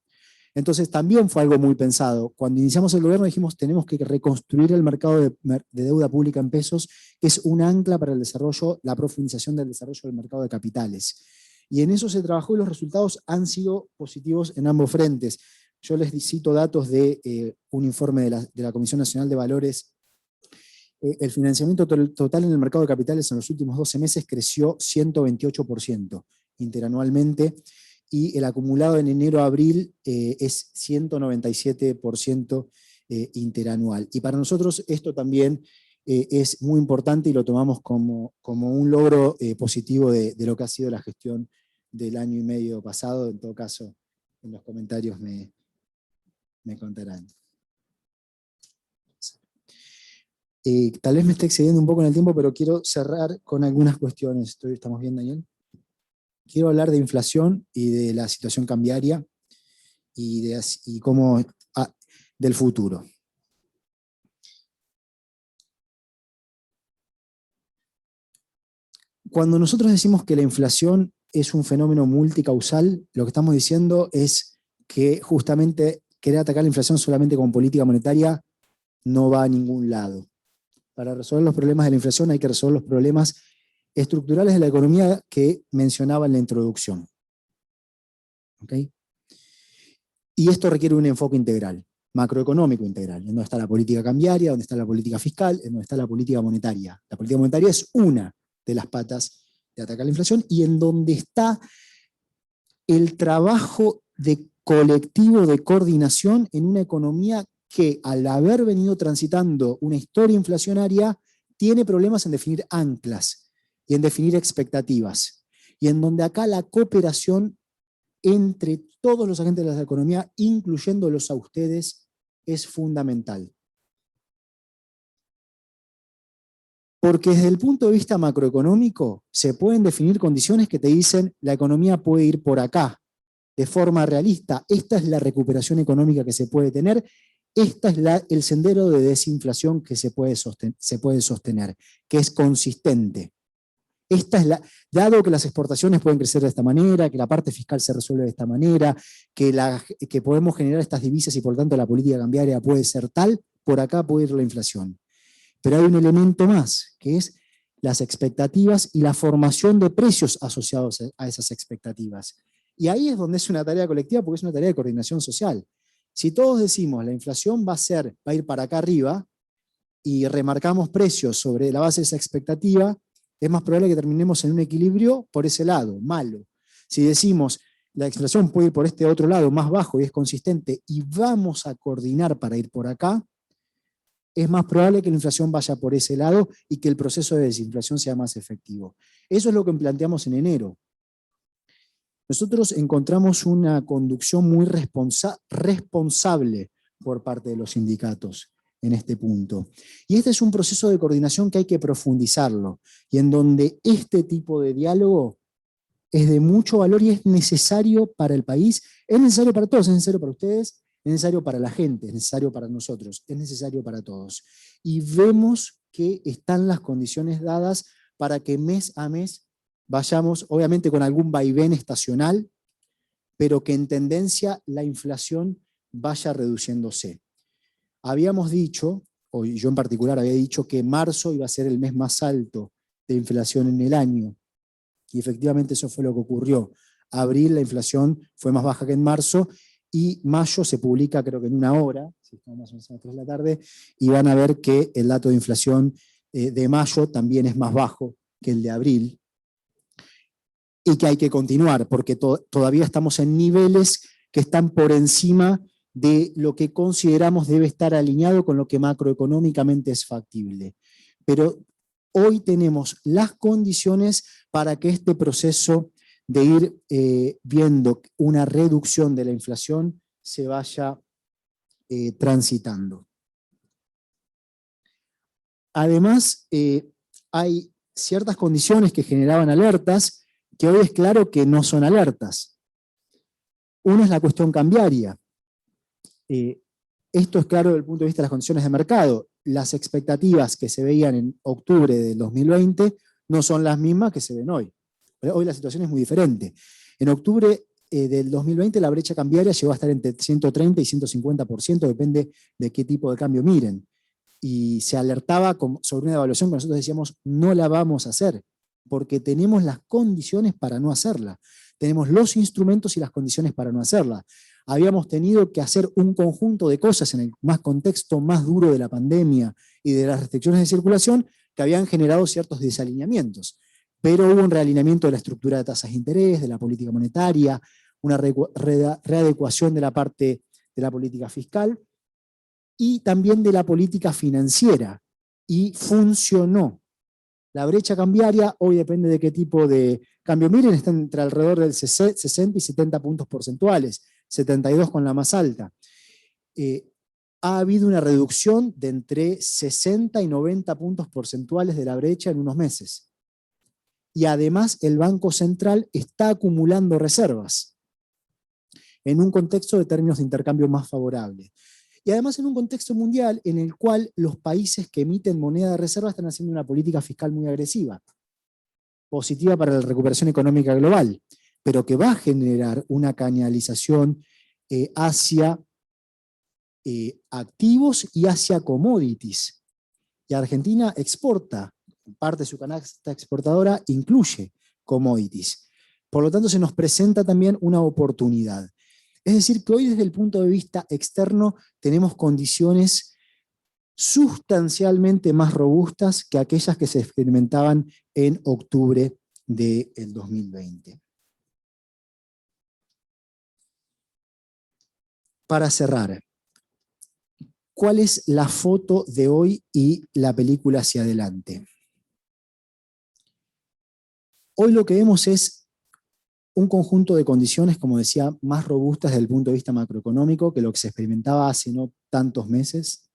Entonces también fue algo muy pensado. Cuando iniciamos el gobierno dijimos tenemos que reconstruir el mercado de deuda pública en pesos, que es un ancla para el desarrollo, la profundización del desarrollo del mercado de capitales. Y en eso se trabajó y los resultados han sido positivos en ambos frentes. Yo les cito datos de un informe de la Comisión Nacional de Valores. El financiamiento total en el mercado de capitales en los últimos 12 meses creció 128% interanualmente, y el acumulado en enero a abril es 197% interanual. Y para nosotros esto también es muy importante y lo tomamos como un logro positivo de lo que ha sido la gestión del año y medio pasado. En todo caso, en los comentarios me contarán. Tal vez me esté excediendo un poco en el tiempo, pero quiero cerrar con algunas cuestiones. ¿Estamos bien, Daniel? Quiero hablar de inflación y de la situación cambiaria y cómo del futuro. Cuando nosotros decimos que la inflación es un fenómeno multicausal, lo que estamos diciendo es que justamente querer atacar la inflación solamente con política monetaria no va a ningún lado. Para resolver los problemas de la inflación hay que resolver los problemas estructurales de la economía que mencionaba en la introducción. ¿Okay? Y esto requiere un enfoque integral, macroeconómico integral, en donde está la política cambiaria, donde está la política fiscal, en donde está la política monetaria. La política monetaria es una de las patas de atacar la inflación y en donde está el trabajo de colectivo de coordinación en una economía que, al haber venido transitando una historia inflacionaria, tiene problemas en definir anclas. y en definir expectativas. Y en donde acá la cooperación entre todos los agentes de la economía, incluyéndolos a ustedes, es fundamental. Porque desde el punto de vista macroeconómico se pueden definir condiciones que te dicen la economía puede ir por acá, de forma realista. Esta es la recuperación económica que se puede tener, este es el sendero de desinflación que se puede sostener, que es consistente. Dado que las exportaciones pueden crecer de esta manera, que la parte fiscal se resuelve de esta manera, que podemos generar estas divisas y por lo tanto la política cambiaria puede ser tal, por acá puede ir la inflación. Pero hay un elemento más, que es las expectativas y la formación de precios asociados a esas expectativas. Y ahí es donde es una tarea colectiva, porque es una tarea de coordinación social. Si todos decimos la inflación va a ir para acá arriba, y remarcamos precios sobre la base de esa expectativa, es más probable que terminemos en un equilibrio por ese lado, malo. Si decimos la inflación puede ir por este otro lado, más bajo y es consistente, y vamos a coordinar para ir por acá, es más probable que la inflación vaya por ese lado y que el proceso de desinflación sea más efectivo. Eso es lo que planteamos en enero. Nosotros encontramos una conducción muy responsable por parte de los sindicatos en este punto. Y este es un proceso de coordinación que hay que profundizarlo, y en donde este tipo de diálogo es de mucho valor y es necesario para el país, es necesario para todos, es necesario para ustedes, es necesario para la gente, es necesario para nosotros, es necesario para todos. Y vemos que están las condiciones dadas para que mes a mes vayamos, obviamente con algún vaivén estacional, pero que en tendencia la inflación vaya reduciéndose. Habíamos dicho, o yo en particular había dicho, que marzo iba a ser el mes más alto de inflación en el año, y efectivamente eso fue lo que ocurrió. Abril la inflación fue más baja que en marzo, y mayo se publica creo que en una hora, si estamos más o menos a las 3 de la tarde, y van a ver que el dato de inflación de mayo también es más bajo que el de abril, y que hay que continuar, porque todavía estamos en niveles que están por encima de lo que consideramos debe estar alineado con lo que macroeconómicamente es factible. Pero hoy tenemos las condiciones para que este proceso de ir viendo una reducción de la inflación se vaya transitando. Además, hay ciertas condiciones que generaban alertas que hoy es claro que no son alertas. Una es la cuestión cambiaria. Esto es claro desde el punto de vista de las condiciones de mercado. Las expectativas que se veían en octubre del 2020 no son las mismas que se ven hoy. Hoy la situación es muy diferente. En octubre del 2020 la brecha cambiaria llegó a estar entre 130 y 150%, depende de qué tipo de cambio miren. Y se alertaba sobre una evaluación que nosotros decíamos no la vamos a hacer, porque tenemos las condiciones para no hacerla. Tenemos los instrumentos y las condiciones para no hacerla. Habíamos tenido que hacer un conjunto de cosas en el contexto más duro de la pandemia y de las restricciones de circulación que habían generado ciertos desalineamientos. Pero hubo un realineamiento de la estructura de tasas de interés, de la política monetaria, una readecuación de la parte de la política fiscal y también de la política financiera. Y funcionó. La brecha cambiaria, hoy depende de qué tipo de cambio miren, está entre alrededor del 60 y 70 puntos porcentuales, 72 con la más alta. Ha habido una reducción de entre 60 y 90 puntos porcentuales de la brecha en unos meses. Y además el Banco Central está acumulando reservas en un contexto de términos de intercambio más favorable. Y además en un contexto mundial en el cual los países que emiten moneda de reserva están haciendo una política fiscal muy agresiva, positiva para la recuperación económica global, pero que va a generar una canalización hacia activos y hacia commodities. Y Argentina exporta, parte de su canasta exportadora incluye commodities. Por lo tanto se nos presenta también una oportunidad. Es decir, que hoy desde el punto de vista externo tenemos condiciones sustancialmente más robustas que aquellas que se experimentaban en octubre del 2020. Para cerrar, ¿cuál es la foto de hoy y la película hacia adelante? Hoy lo que vemos es un conjunto de condiciones, como decía, más robustas desde el punto de vista macroeconómico que lo que se experimentaba hace no tantos meses.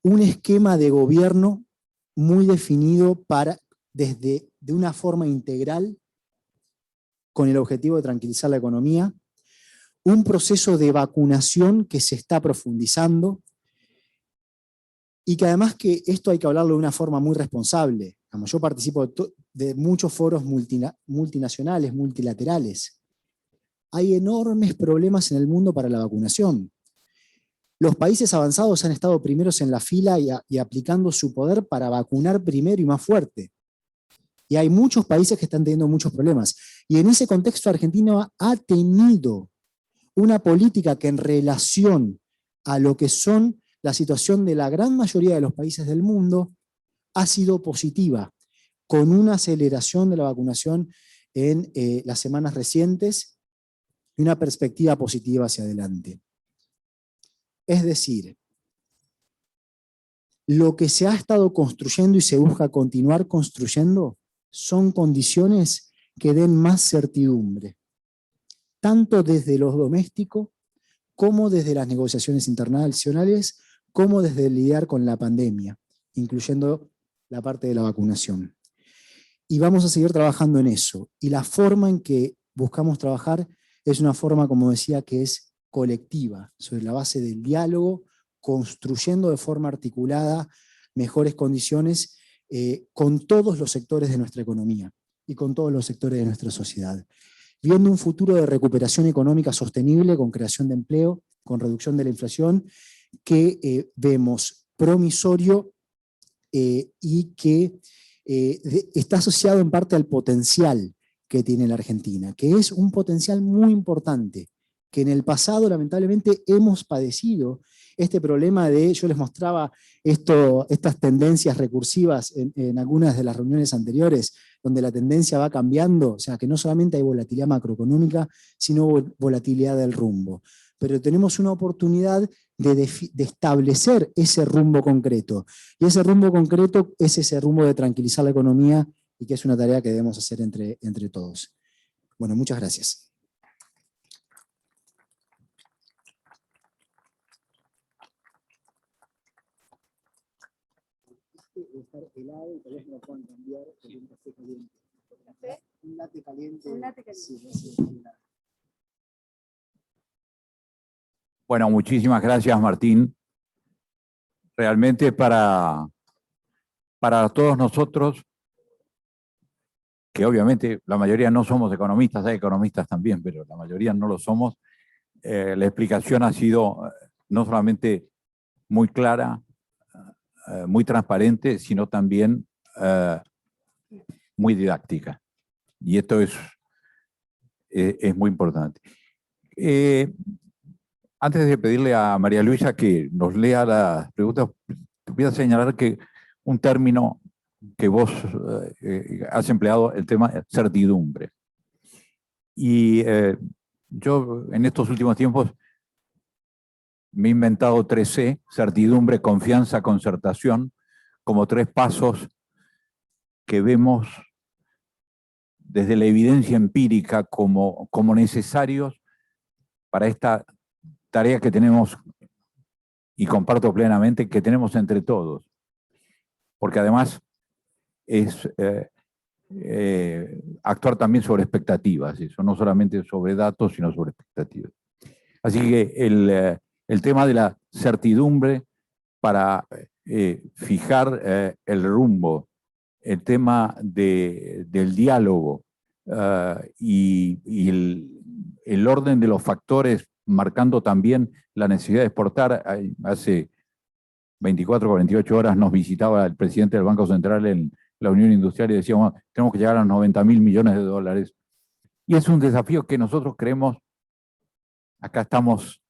Un esquema de gobierno muy definido de una forma integral con el objetivo de tranquilizar la economía, un proceso de vacunación que se está profundizando y que además que esto hay que hablarlo de una forma muy responsable. Yo participo de muchos foros multinacionales, multilaterales. Hay enormes problemas en el mundo para la vacunación. Los países avanzados han estado primeros en la fila y aplicando su poder para vacunar primero y más fuerte. Y hay muchos países que están teniendo muchos problemas. Y en ese contexto Argentina ha tenido una política que en relación a lo que son la situación de la gran mayoría de los países del mundo ha sido positiva, con una aceleración de la vacunación en las semanas recientes y una perspectiva positiva hacia adelante. Es decir, lo que se ha estado construyendo y se busca continuar construyendo son condiciones que den más certidumbre, tanto desde lo doméstico como desde las negociaciones internacionales, como desde el lidiar con la pandemia, incluyendo la parte de la vacunación. Y vamos a seguir trabajando en eso. Y la forma en que buscamos trabajar es una forma, como decía, que es colectiva, sobre la base del diálogo, construyendo de forma articulada mejores condiciones con todos los sectores de nuestra economía y con todos los sectores de nuestra sociedad. Viendo un futuro de recuperación económica sostenible, con creación de empleo, con reducción de la inflación, que vemos promisorio y que está asociado en parte al potencial que tiene la Argentina, que es un potencial muy importante, que en el pasado lamentablemente hemos padecido este problema de, yo les mostraba estas tendencias recursivas en algunas de las reuniones anteriores, donde la tendencia va cambiando, o sea que no solamente hay volatilidad macroeconómica, sino volatilidad del rumbo. Pero tenemos una oportunidad de establecer ese rumbo concreto. Y ese rumbo concreto es ese rumbo de tranquilizar la economía y que es una tarea que debemos hacer entre todos. Bueno, muchas gracias. Estar helado y tal vez me lo puedan cambiar por un café caliente. ¿Café? Un latte caliente. Un latte caliente. Sí.
Bueno, muchísimas gracias, Martín. Realmente para todos nosotros, que obviamente la mayoría no somos economistas, hay economistas también, pero la mayoría no lo somos, la explicación ha sido no solamente muy clara, muy transparente, sino también muy didáctica. Y esto es muy importante. Antes de pedirle a María Luisa que nos lea las preguntas, te voy a señalar que un término que vos has empleado, el tema certidumbre. Y yo en estos últimos tiempos me he inventado 3C, certidumbre, confianza, concertación, como 3 pasos que vemos desde la evidencia empírica como necesarios para esta tarea que tenemos, y comparto plenamente, que tenemos entre todos. Porque además es actuar también sobre expectativas, eso, no solamente sobre datos, sino sobre expectativas. Así que el tema de la certidumbre para fijar el rumbo, el tema del diálogo y el orden de los factores, marcando también la necesidad de exportar. Hace 24 o 48 horas nos visitaba el presidente del Banco Central en la Unión Industrial y decíamos, tenemos que llegar a los 90.000 millones de dólares. Y es un desafío que nosotros creemos, acá estamos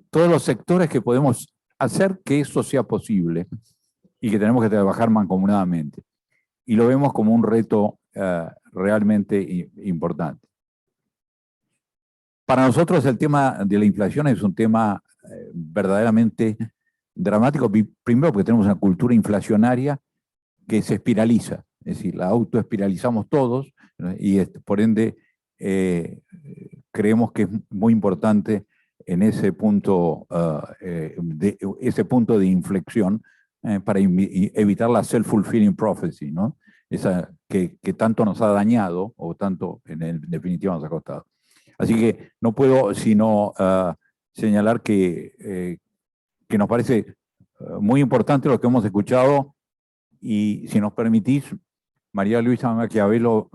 todos los sectores que podemos hacer que eso sea posible y que tenemos que trabajar mancomunadamente. Y lo vemos como un reto realmente importante. Para nosotros el tema de la inflación es un tema verdaderamente dramático, primero porque tenemos una cultura inflacionaria que se espiraliza. es decir, la autoespiralizamos todos, ¿no? Y por ende creemos que es muy importante en ese punto, ese punto de inflexión para evitar la self-fulfilling prophecy, ¿no? Esa que tanto nos ha dañado o tanto en definitiva nos ha costado. Así que no puedo sino señalar que nos parece muy importante lo que hemos escuchado, y si nos permitís, María Luisa Maquiavelo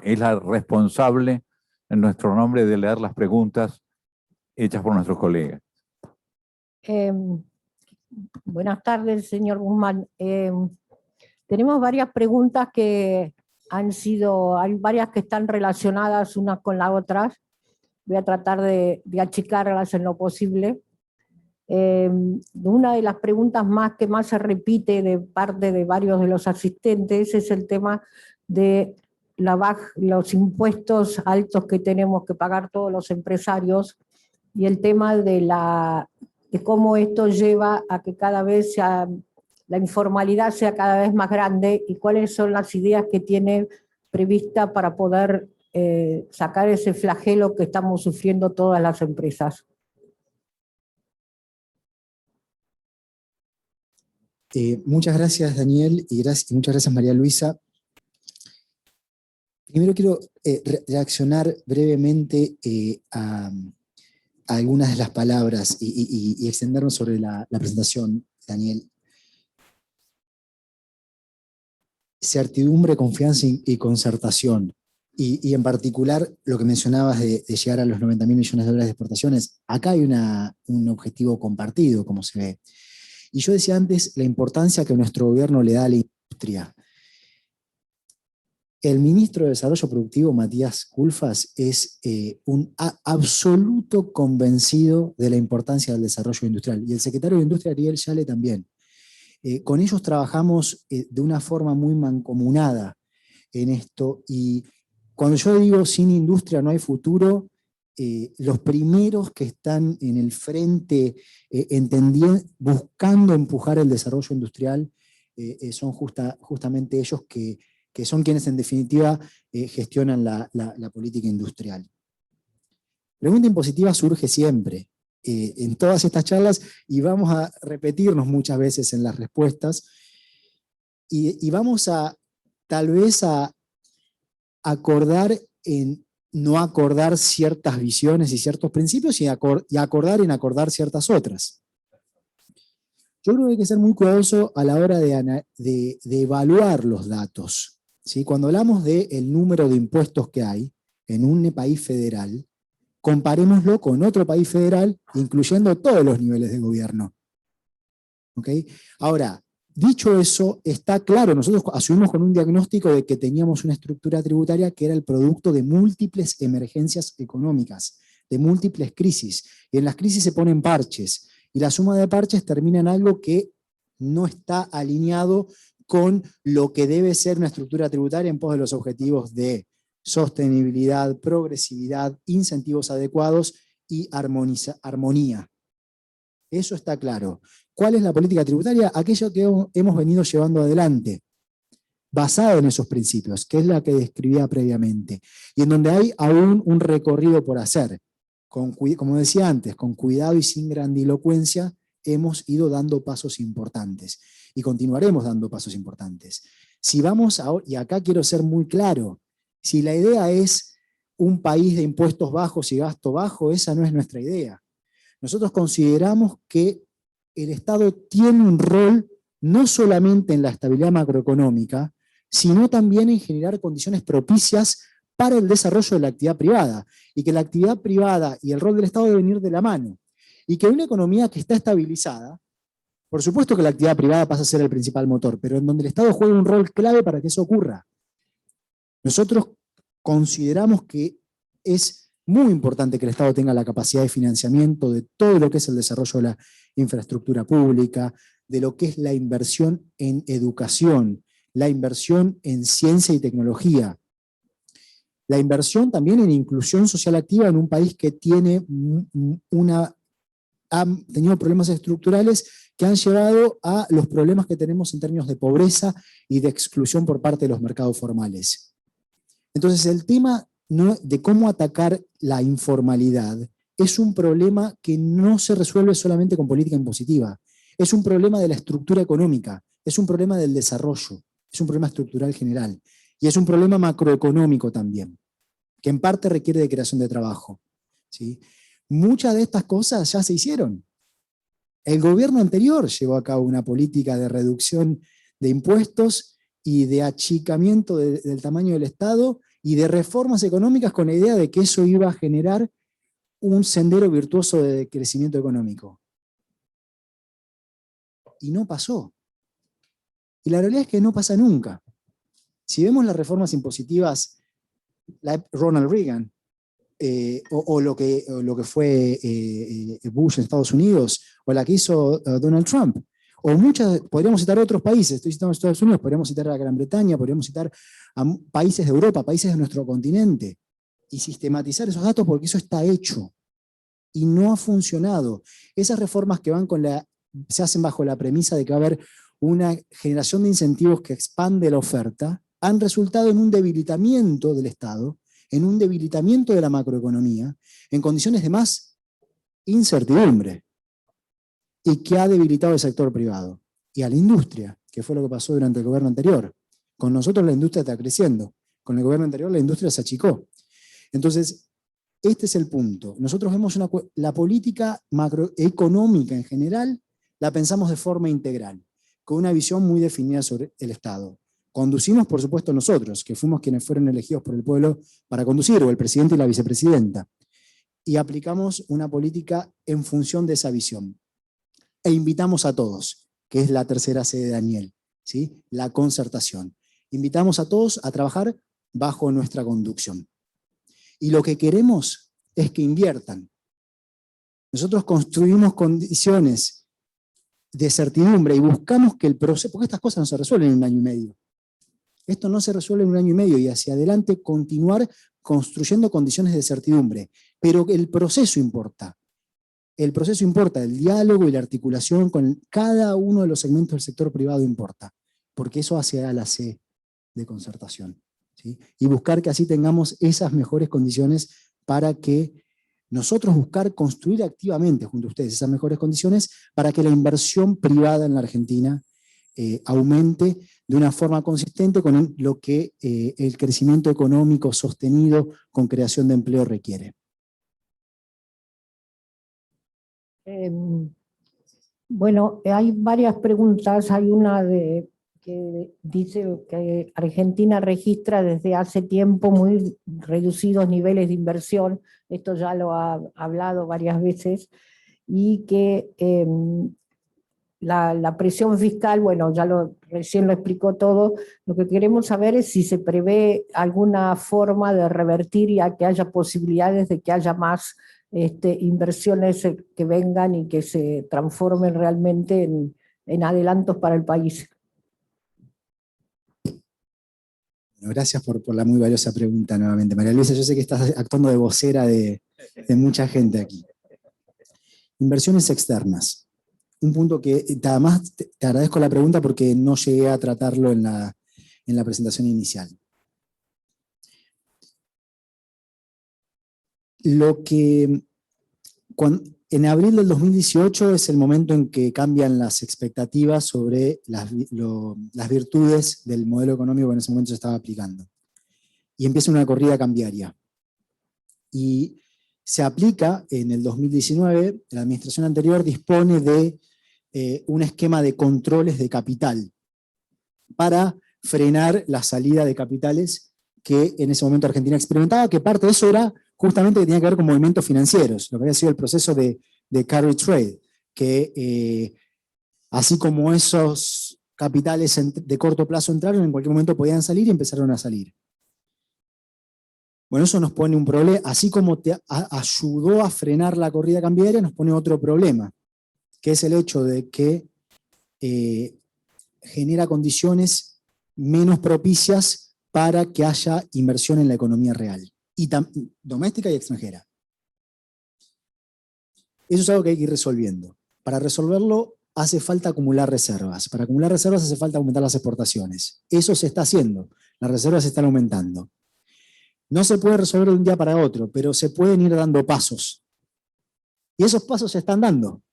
es la responsable en nuestro nombre de leer las preguntas hechas por nuestros colegas.
Buenas tardes, señor Guzmán. Tenemos varias preguntas que hay varias que están relacionadas unas con las otras. Voy a tratar de achicarlas en lo posible. Una de las preguntas que más se repite de parte de varios de los asistentes es el tema de los impuestos altos que tenemos que pagar todos los empresarios, y el tema de cómo esto lleva a que cada vez la informalidad sea cada vez más grande, y cuáles son las ideas que tiene prevista para poder sacar ese flagelo que estamos sufriendo todas las empresas.
Muchas gracias, Daniel, y muchas gracias, María Luisa. Primero quiero reaccionar brevemente a algunas de las palabras y extendernos sobre la presentación, Daniel. Certidumbre, confianza y concertación. Y en particular, lo que mencionabas de llegar a los 90.000 millones de dólares de exportaciones, acá hay un objetivo compartido, como se ve. Y yo decía antes la importancia que nuestro gobierno le da a la industria. El ministro de Desarrollo Productivo, Matías Culfas, es un absoluto convencido de la importancia del desarrollo industrial. Y el secretario de Industria, Ariel Yale, también. Con ellos trabajamos de una forma muy mancomunada en esto. Y cuando yo digo sin industria no hay futuro, los primeros que están en el frente buscando empujar el desarrollo industrial son justamente ellos que son quienes en definitiva gestionan la política industrial. Pregunta impositiva surge siempre en todas estas charlas, y vamos a repetirnos muchas veces en las respuestas, y vamos a tal vez a acordar en no acordar ciertas visiones y ciertos principios, y acordar en acordar ciertas otras. Yo creo que hay que ser muy cuidadoso a la hora de evaluar los datos, ¿sí? Cuando hablamos del número de impuestos que hay en un país federal, comparémoslo con otro país federal, incluyendo todos los niveles de gobierno. ¿Okay? Ahora, dicho eso, está claro, nosotros asumimos con un diagnóstico de que teníamos una estructura tributaria que era el producto de múltiples emergencias económicas, de múltiples crisis, y en las crisis se ponen parches, y la suma de parches termina en algo que no está alineado con lo que debe ser una estructura tributaria en pos de los objetivos de sostenibilidad, progresividad, incentivos adecuados y armonía. Eso está claro. ¿Cuál es la política tributaria? Aquello que hemos venido llevando adelante, basada en esos principios, que es la que describía previamente, y en donde hay aún un recorrido por hacer. Como decía antes, con cuidado y sin grandilocuencia, hemos ido dando pasos importantes, y continuaremos dando pasos importantes. Si vamos y acá quiero ser muy claro, si la idea es un país de impuestos bajos y gasto bajo, esa no es nuestra idea. Nosotros consideramos que el Estado tiene un rol no solamente en la estabilidad macroeconómica, sino también en generar condiciones propicias para el desarrollo de la actividad privada, y que la actividad privada y el rol del Estado deben ir de la mano, y que una economía que está estabilizada, por supuesto que la actividad privada pasa a ser el principal motor, pero en donde el Estado juega un rol clave para que eso ocurra. Nosotros consideramos que es muy importante que el Estado tenga la capacidad de financiamiento de todo lo que es el desarrollo de la infraestructura pública, de lo que es la inversión en educación, la inversión en ciencia y tecnología, la inversión también en inclusión social activa en un país que tiene una han tenido problemas estructurales que han llevado a los problemas que tenemos en términos de pobreza y de exclusión por parte de los mercados formales. Entonces, el tema de cómo atacar la informalidad es un problema que no se resuelve solamente con política impositiva. Es un problema de la estructura económica, es un problema del desarrollo, es un problema estructural general. Y es un problema macroeconómico también, que en parte requiere de creación de trabajo, ¿sí? Muchas de estas cosas ya se hicieron. El gobierno anterior llevó a cabo una política de reducción de impuestos y de achicamiento del tamaño del Estado y de reformas económicas con la idea de que eso iba a generar un sendero virtuoso de crecimiento económico. Y no pasó. Y la realidad es que no pasa nunca. Si vemos las reformas impositivas, Ronald Reagan, o lo que fue Bush en Estados Unidos, o la que hizo Donald Trump, o muchas, podríamos citar otros países, estoy citando Estados Unidos, podríamos citar a Gran Bretaña, podríamos citar a países de Europa, países de nuestro continente, y sistematizar esos datos porque eso está hecho, y no ha funcionado. Esas reformas que van se hacen bajo la premisa de que va a haber una generación de incentivos que expande la oferta, han resultado en un debilitamiento del Estado, en un debilitamiento de la macroeconomía, en condiciones de más incertidumbre, y que ha debilitado el sector privado y a la industria, que fue lo que pasó durante el gobierno anterior. Con nosotros la industria está creciendo, con el gobierno anterior la industria se achicó. Entonces, este es el punto. Nosotros vemos la política macroeconómica en general, la pensamos de forma integral, con una visión muy definida sobre el Estado. Conducimos, por supuesto, nosotros, que fuimos quienes fueron elegidos por el pueblo para conducir, o el presidente y la vicepresidenta. Y aplicamos una política en función de esa visión. E invitamos a todos, que es la tercera C de Daniel, ¿sí? La concertación. Invitamos a todos a trabajar bajo nuestra conducción. Y lo que queremos es que inviertan. Nosotros construimos condiciones de certidumbre y buscamos que el proceso, porque estas cosas no se resuelven en un año y medio. Esto no se resuelve en un año y medio y hacia adelante continuar construyendo condiciones de certidumbre. Pero el proceso importa. El proceso importa, el diálogo y la articulación con cada uno de los segmentos del sector privado importa, porque eso hace a la C de concertación, ¿sí? Y buscar que así tengamos esas mejores condiciones para que nosotros buscar construir activamente junto a ustedes esas mejores condiciones para que la inversión privada en la Argentina aumente de una forma consistente con lo que el crecimiento económico sostenido con creación de empleo requiere.
Bueno, hay varias preguntas. Hay una que dice que Argentina registra desde hace tiempo muy reducidos niveles de inversión. Esto ya lo ha hablado varias veces. Y que la presión fiscal, bueno, recién lo explicó todo. Lo que queremos saber es si se prevé alguna forma de revertir y a que haya posibilidades de que haya más inversiones que vengan y que se transformen realmente en adelantos para el país.
Bueno, gracias por la muy valiosa pregunta nuevamente, María Luisa. Yo sé que estás actuando de vocera de mucha gente aquí. Inversiones externas. Un punto que además te agradezco la pregunta porque no llegué a tratarlo en la presentación inicial. En abril del 2018 es el momento en que cambian las expectativas sobre las virtudes del modelo económico que en ese momento se estaba aplicando. Y empieza una corrida cambiaria. Y se aplica en el 2019, la administración anterior dispone de un esquema de controles de capital para frenar la salida de capitales que en ese momento Argentina experimentaba, que parte de eso era justamente que tenía que ver con movimientos financieros, lo que había sido el proceso de carry trade, que así como esos capitales de corto plazo entraron, en cualquier momento podían salir y empezaron a salir. Bueno, eso nos pone un problema, así como ayudó a frenar la corrida cambiaria, nos pone otro problema, que es el hecho de que genera condiciones menos propicias para que haya inversión en la economía real, y doméstica y extranjera. Eso es algo que hay que ir resolviendo. Para resolverlo hace falta acumular reservas. Para acumular reservas hace falta aumentar las exportaciones. Eso se está haciendo. Las reservas se están aumentando. No se puede resolver de un día para otro, pero se pueden ir dando pasos. Y esos pasos se están dando.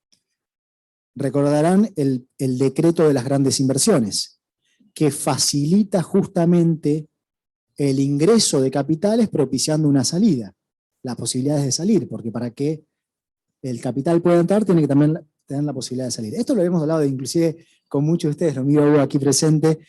Recordarán el decreto de las grandes inversiones, que facilita justamente el ingreso de capitales propiciando una salida, las posibilidades de salir, porque para que el capital pueda entrar tiene que también tener la posibilidad de salir. Esto lo hemos hablado inclusive con muchos de ustedes, lo miro aquí presente,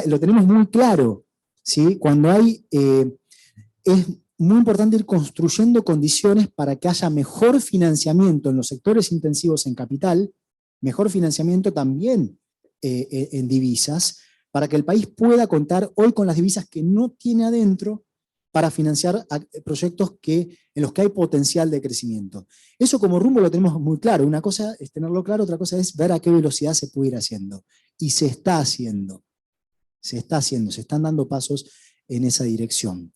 lo tenemos muy claro, ¿sí? Cuando hay, es muy importante ir construyendo condiciones para que haya mejor financiamiento en los sectores intensivos en capital, mejor financiamiento también en divisas, para que el país pueda contar hoy con las divisas que no tiene adentro para financiar proyectos en los que hay potencial de crecimiento. Eso como rumbo lo tenemos muy claro. Una cosa es tenerlo claro, otra cosa es ver a qué velocidad se puede ir haciendo. Y se está haciendo. Se están dando pasos en esa dirección.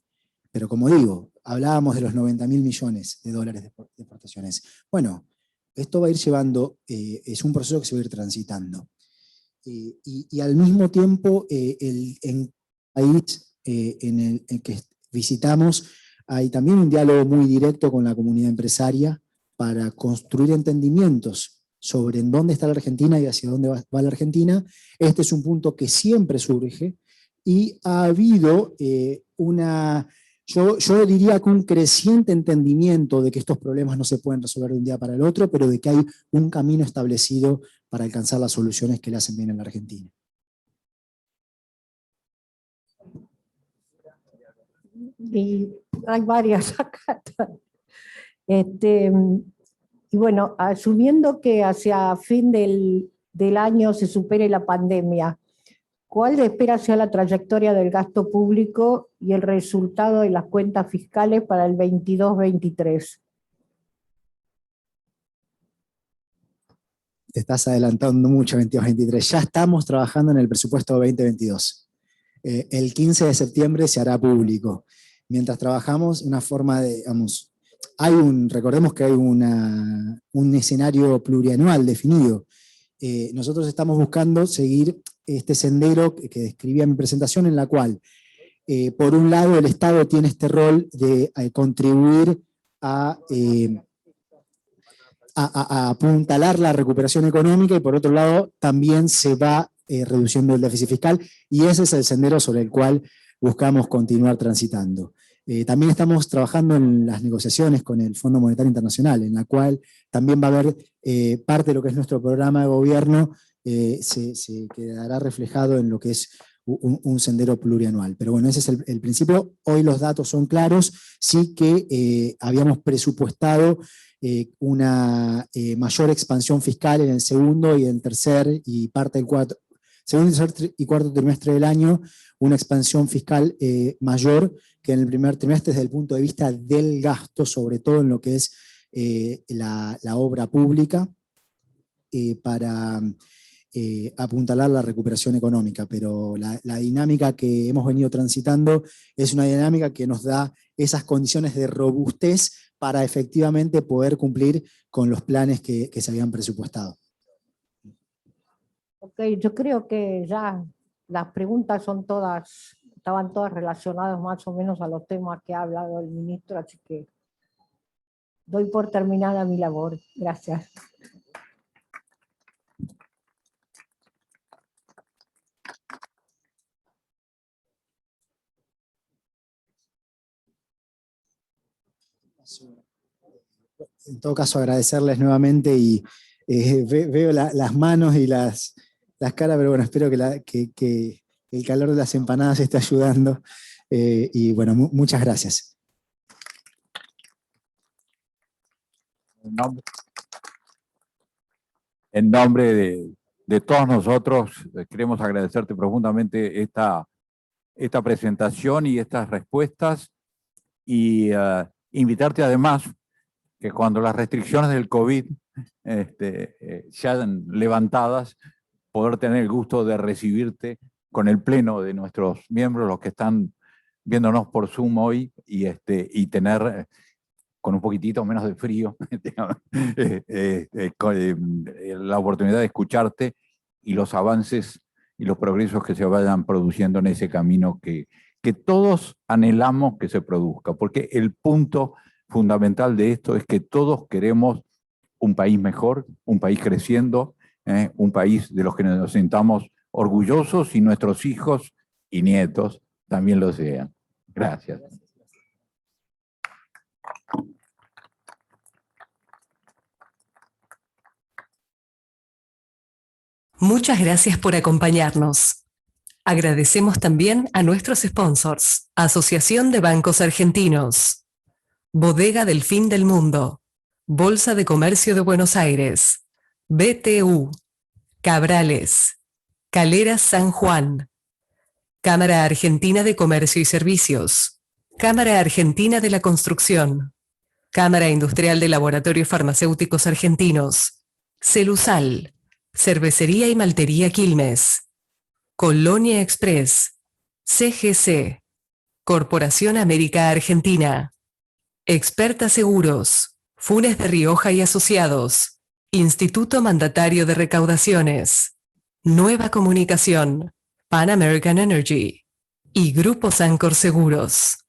Pero como digo, hablábamos de los 90.000 millones de dólares de exportaciones. Bueno, esto va a ir llevando, es un proceso que se va a ir transitando. Y al mismo tiempo, en el país en el que visitamos, hay también un diálogo muy directo con la comunidad empresaria para construir entendimientos sobre en dónde está la Argentina y hacia dónde va la Argentina. Este es un punto que siempre surge y ha habido yo diría que un creciente entendimiento de que estos problemas no se pueden resolver de un día para el otro, pero de que hay un camino establecido para alcanzar las soluciones que le hacen bien a la Argentina.
Y hay varias acá. Y bueno, asumiendo que hacia fin del año se supere la pandemia, ¿cuál espera sea la trayectoria del gasto público y el resultado de las cuentas fiscales para el 22-23?
Te estás adelantando mucho, 22-23. Ya estamos trabajando en el presupuesto 2022. El 15 de septiembre se hará público. Mientras trabajamos, una forma de, recordemos que hay un escenario plurianual definido. Nosotros estamos buscando seguir este sendero que describía en mi presentación, en la cual, por un lado, el Estado tiene este rol de contribuir a apuntalar la recuperación económica, y por otro lado, también se va reduciendo el déficit fiscal, y ese es el sendero sobre el cual buscamos continuar transitando. También estamos trabajando en las negociaciones con el Fondo Monetario Internacional, en la cual también va a haber parte de lo que es nuestro programa de gobierno, se quedará reflejado en lo que es un sendero plurianual. Pero bueno, ese es el principio. Hoy los datos son claros, sí que habíamos presupuestado una mayor expansión fiscal en el segundo y en el tercer y parte del segundo, tercer y cuarto trimestre del año, una expansión fiscal mayor que en el primer trimestre desde el punto de vista del gasto, sobre todo en lo que es la obra pública, para apuntalar la recuperación económica. Pero la dinámica que hemos venido transitando es una dinámica que nos da esas condiciones de robustez para efectivamente poder cumplir con los planes que se habían presupuestado.
Ok, yo creo que ya las preguntas estaban todas relacionadas más o menos a los temas que ha hablado el ministro, así que doy por terminada mi labor. Gracias.
En todo caso, agradecerles nuevamente y veo las manos y las caras, pero bueno, espero que el calor de las empanadas esté ayudando. Y bueno, muchas gracias.
En nombre de todos nosotros, queremos agradecerte profundamente esta presentación y estas respuestas, y invitarte además que cuando las restricciones del COVID sean levantadas, poder tener el gusto de recibirte con el pleno de nuestros miembros, los que están viéndonos por Zoom hoy, y tener con un poquitito menos de frío, la oportunidad de escucharte y los avances y los progresos que se vayan produciendo en ese camino que todos anhelamos que se produzca, porque el punto fundamental de esto es que todos queremos un país mejor, un país creciendo, un país de los que nos sintamos orgullosos y nuestros hijos y nietos también lo sean. Gracias.
Muchas gracias por acompañarnos. Agradecemos también a nuestros sponsors, Asociación de Bancos Argentinos, Bodega del Fin del Mundo, Bolsa de Comercio de Buenos Aires, BTU, Cabrales, Caleras San Juan, Cámara Argentina de Comercio y Servicios, Cámara Argentina de la Construcción, Cámara Industrial de Laboratorios Farmacéuticos Argentinos, Celusal, Cervecería y Maltería Quilmes, Colonia Express, CGC, Corporación América Argentina, Experta Seguros, Funes de Rioja y Asociados, Instituto Mandatario de Recaudaciones, Nueva Comunicación, Pan American Energy y Grupo Sancor Seguros.